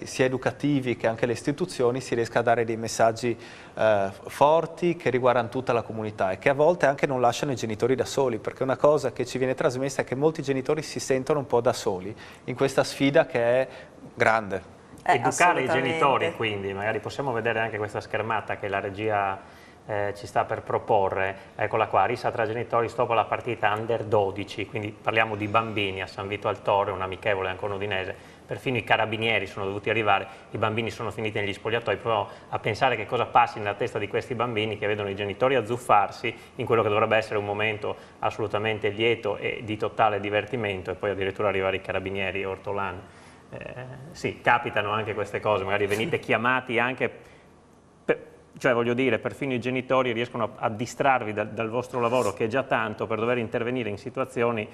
sia educativi che anche le istituzioni, si riesca a dare dei messaggi forti che riguardano tutta la comunità e che a volte anche non lasciano i genitori da soli, perché una cosa che ci viene trasmessa è che molti genitori si sentono un po' da soli in questa sfida che è grande. Educare i genitori, quindi, magari possiamo vedere anche questa schermata che la regia ci sta per proporre, eccola qua, rissa tra genitori, stop alla partita under 12, quindi parliamo di bambini a San Vito al Torre, un amichevole ancora udinese, perfino i carabinieri sono dovuti arrivare, i bambini sono finiti negli spogliatoi, proviamo a pensare che cosa passi nella testa di questi bambini che vedono i genitori azzuffarsi in quello che dovrebbe essere un momento assolutamente lieto e di totale divertimento, e poi addirittura arrivare i carabinieri ortolani. Sì, capitano anche queste cose, magari venite chiamati anche... Cioè, voglio dire, perfino i genitori riescono a distrarvi dal vostro lavoro, che è già tanto, per dover intervenire in situazioni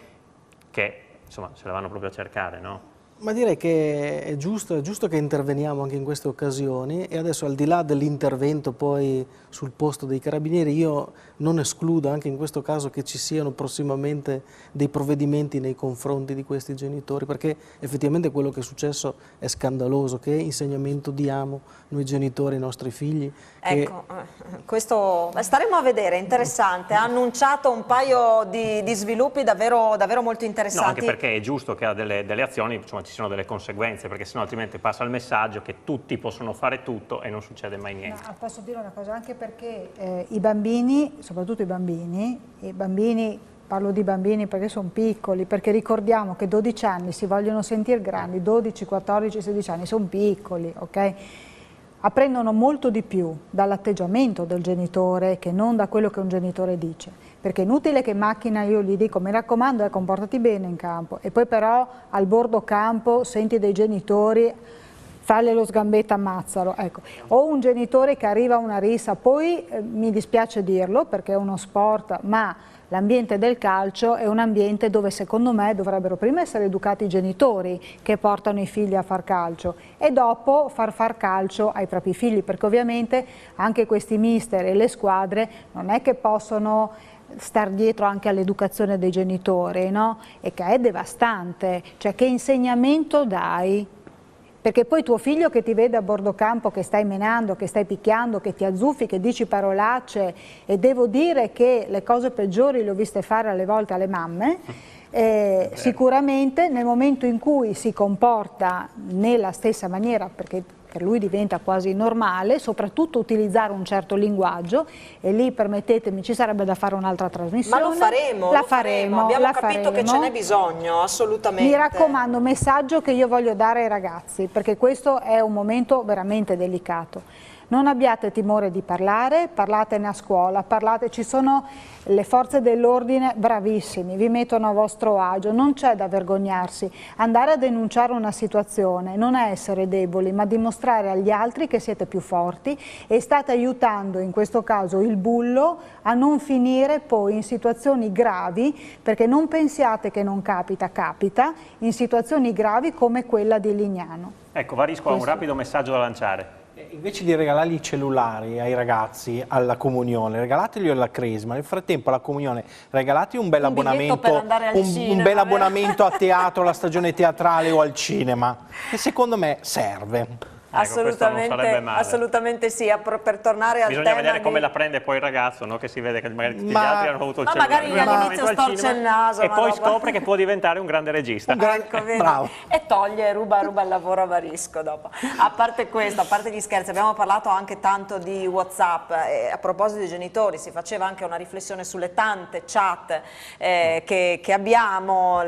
che, insomma, se la vanno proprio a cercare, no? Ma direi che è giusto che interveniamo anche in queste occasioni, e adesso, al di là dell'intervento poi sul posto dei carabinieri, io non escludo anche in questo caso che ci siano prossimamente dei provvedimenti nei confronti di questi genitori, perché effettivamente quello che è successo è scandaloso. Che insegnamento diamo noi genitori ai nostri figli? Ecco, questo staremo a vedere, interessante. Ha annunciato un paio di sviluppi davvero molto interessanti. No, anche perché è giusto che ha delle azioni, insomma, ci sono delle conseguenze, perché sennò altrimenti passa il messaggio che tutti possono fare tutto e non succede mai niente. No, posso dire una cosa, anche perché i bambini, soprattutto i bambini, parlo di bambini perché sono piccoli, perché ricordiamo che 12 anni si vogliono sentire grandi, 12, 14, 16 anni sono piccoli, ok? Apprendono molto di più dall'atteggiamento del genitore che non da quello che un genitore dice, perché è inutile che in macchina io gli dico mi raccomando comportati bene in campo, e poi però al bordo campo senti dei genitori falle lo sgambetto, ammazzalo, ecco. O un genitore che arriva a una rissa, poi mi dispiace dirlo perché è uno sport, ma l'ambiente del calcio è un ambiente dove secondo me dovrebbero prima essere educati i genitori che portano i figli a far calcio e dopo far calcio ai propri figli, perché ovviamente anche questi mister e le squadre non è che possono star dietro anche all'educazione dei genitori, no? E che è devastante, cioè che insegnamento dai? Perché poi tuo figlio che ti vede a bordo campo che stai menando, che stai picchiando, che ti azzuffi, che dici parolacce, e devo dire che le cose peggiori le ho viste fare alle volte alle mamme, sicuramente nel momento in cui si comporta nella stessa maniera, perché per lui diventa quasi normale, soprattutto utilizzare un certo linguaggio, e lì permettetemi ci sarebbe da fare un'altra trasmissione. Ma lo faremo, abbiamo capito che ce n'è bisogno, assolutamente. Mi raccomando, messaggio che io voglio dare ai ragazzi, perché questo è un momento veramente delicato. Non abbiate timore di parlare, parlatene a scuola, ci sono le forze dell'ordine bravissimi, vi mettono a vostro agio, non c'è da vergognarsi. Andare a denunciare una situazione non è essere deboli, ma dimostrare agli altri che siete più forti e state aiutando in questo caso il bullo a non finire poi in situazioni gravi, perché non pensiate che non capita, in situazioni gravi come quella di Lignano. Ecco, Varisco ha un rapido messaggio da lanciare. Invece di regalare i cellulari ai ragazzi alla comunione, regalateli alla cresima. Nel frattempo alla comunione regalati un bel abbonamento, un bel abbonamento a teatro, alla stagione teatrale o al cinema, che secondo me serve. Assolutamente sì, per tornare al tema. Bisogna vedere come la prende poi il ragazzo, no? Che si vede che magari tutti gli altri hanno avuto il cellulare. Magari all'inizio storce il naso. E poi scopre che può diventare un grande regista. Bravo. E ruba il lavoro a Varisco dopo. A parte questo, a parte gli scherzi, abbiamo parlato anche tanto di WhatsApp. A proposito dei genitori, si faceva anche una riflessione sulle tante chat che abbiamo,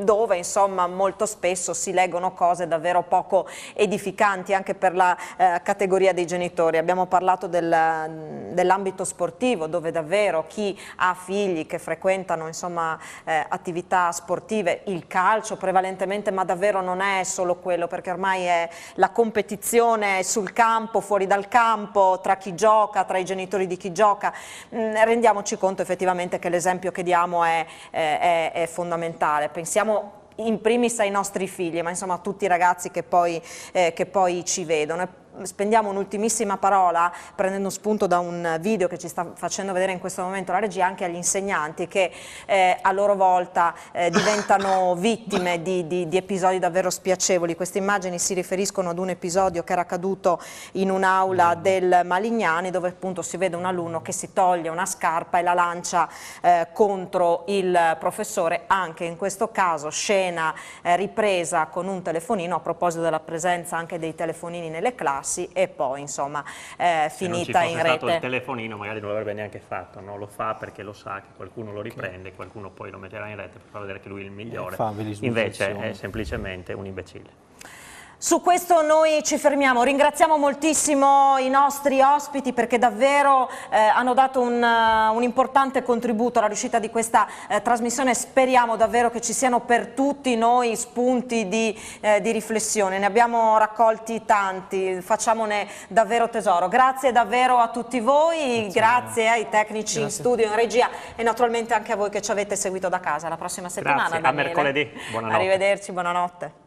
dove insomma molto spesso si leggono cose davvero poco edificanti anche per la categoria dei genitori. Abbiamo parlato dell'ambito sportivo, dove davvero chi ha figli che frequentano insomma attività sportive, il calcio prevalentemente, ma davvero non è solo quello, perché ormai è la competizione sul campo, fuori dal campo, tra chi gioca, tra i genitori di chi gioca. Rendiamoci conto effettivamente che l'esempio che diamo è fondamentale. Pensiamo in primis ai nostri figli, ma insomma a tutti i ragazzi che poi ci vedono. Spendiamo un'ultimissima parola, prendendo spunto da un video che ci sta facendo vedere in questo momento la regia, anche agli insegnanti che a loro volta diventano vittime di episodi davvero spiacevoli. Queste immagini si riferiscono ad un episodio che era accaduto in un'aula del Malignani, dove appunto si vede un alunno che si toglie una scarpa e la lancia contro il professore. Anche in questo caso scena ripresa con un telefonino, a proposito della presenza anche dei telefonini nelle classi, e poi insomma finita in rete. Se non ci fosse stato il telefonino magari non l'avrebbe neanche fatto, no? Lo fa perché lo sa che qualcuno lo riprende, qualcuno poi lo metterà in rete per far vedere che lui è il migliore, invece è semplicemente un imbecille. Su questo noi ci fermiamo, ringraziamo moltissimo i nostri ospiti perché davvero hanno dato un importante contributo alla riuscita di questa trasmissione. Speriamo davvero che ci siano per tutti noi spunti di riflessione, ne abbiamo raccolti tanti, facciamone davvero tesoro. Grazie davvero a tutti voi, grazie ai tecnici in studio, in regia e naturalmente anche a voi che ci avete seguito da casa. Alla prossima settimana. Grazie, a mercoledì, buonanotte. Arrivederci, buonanotte.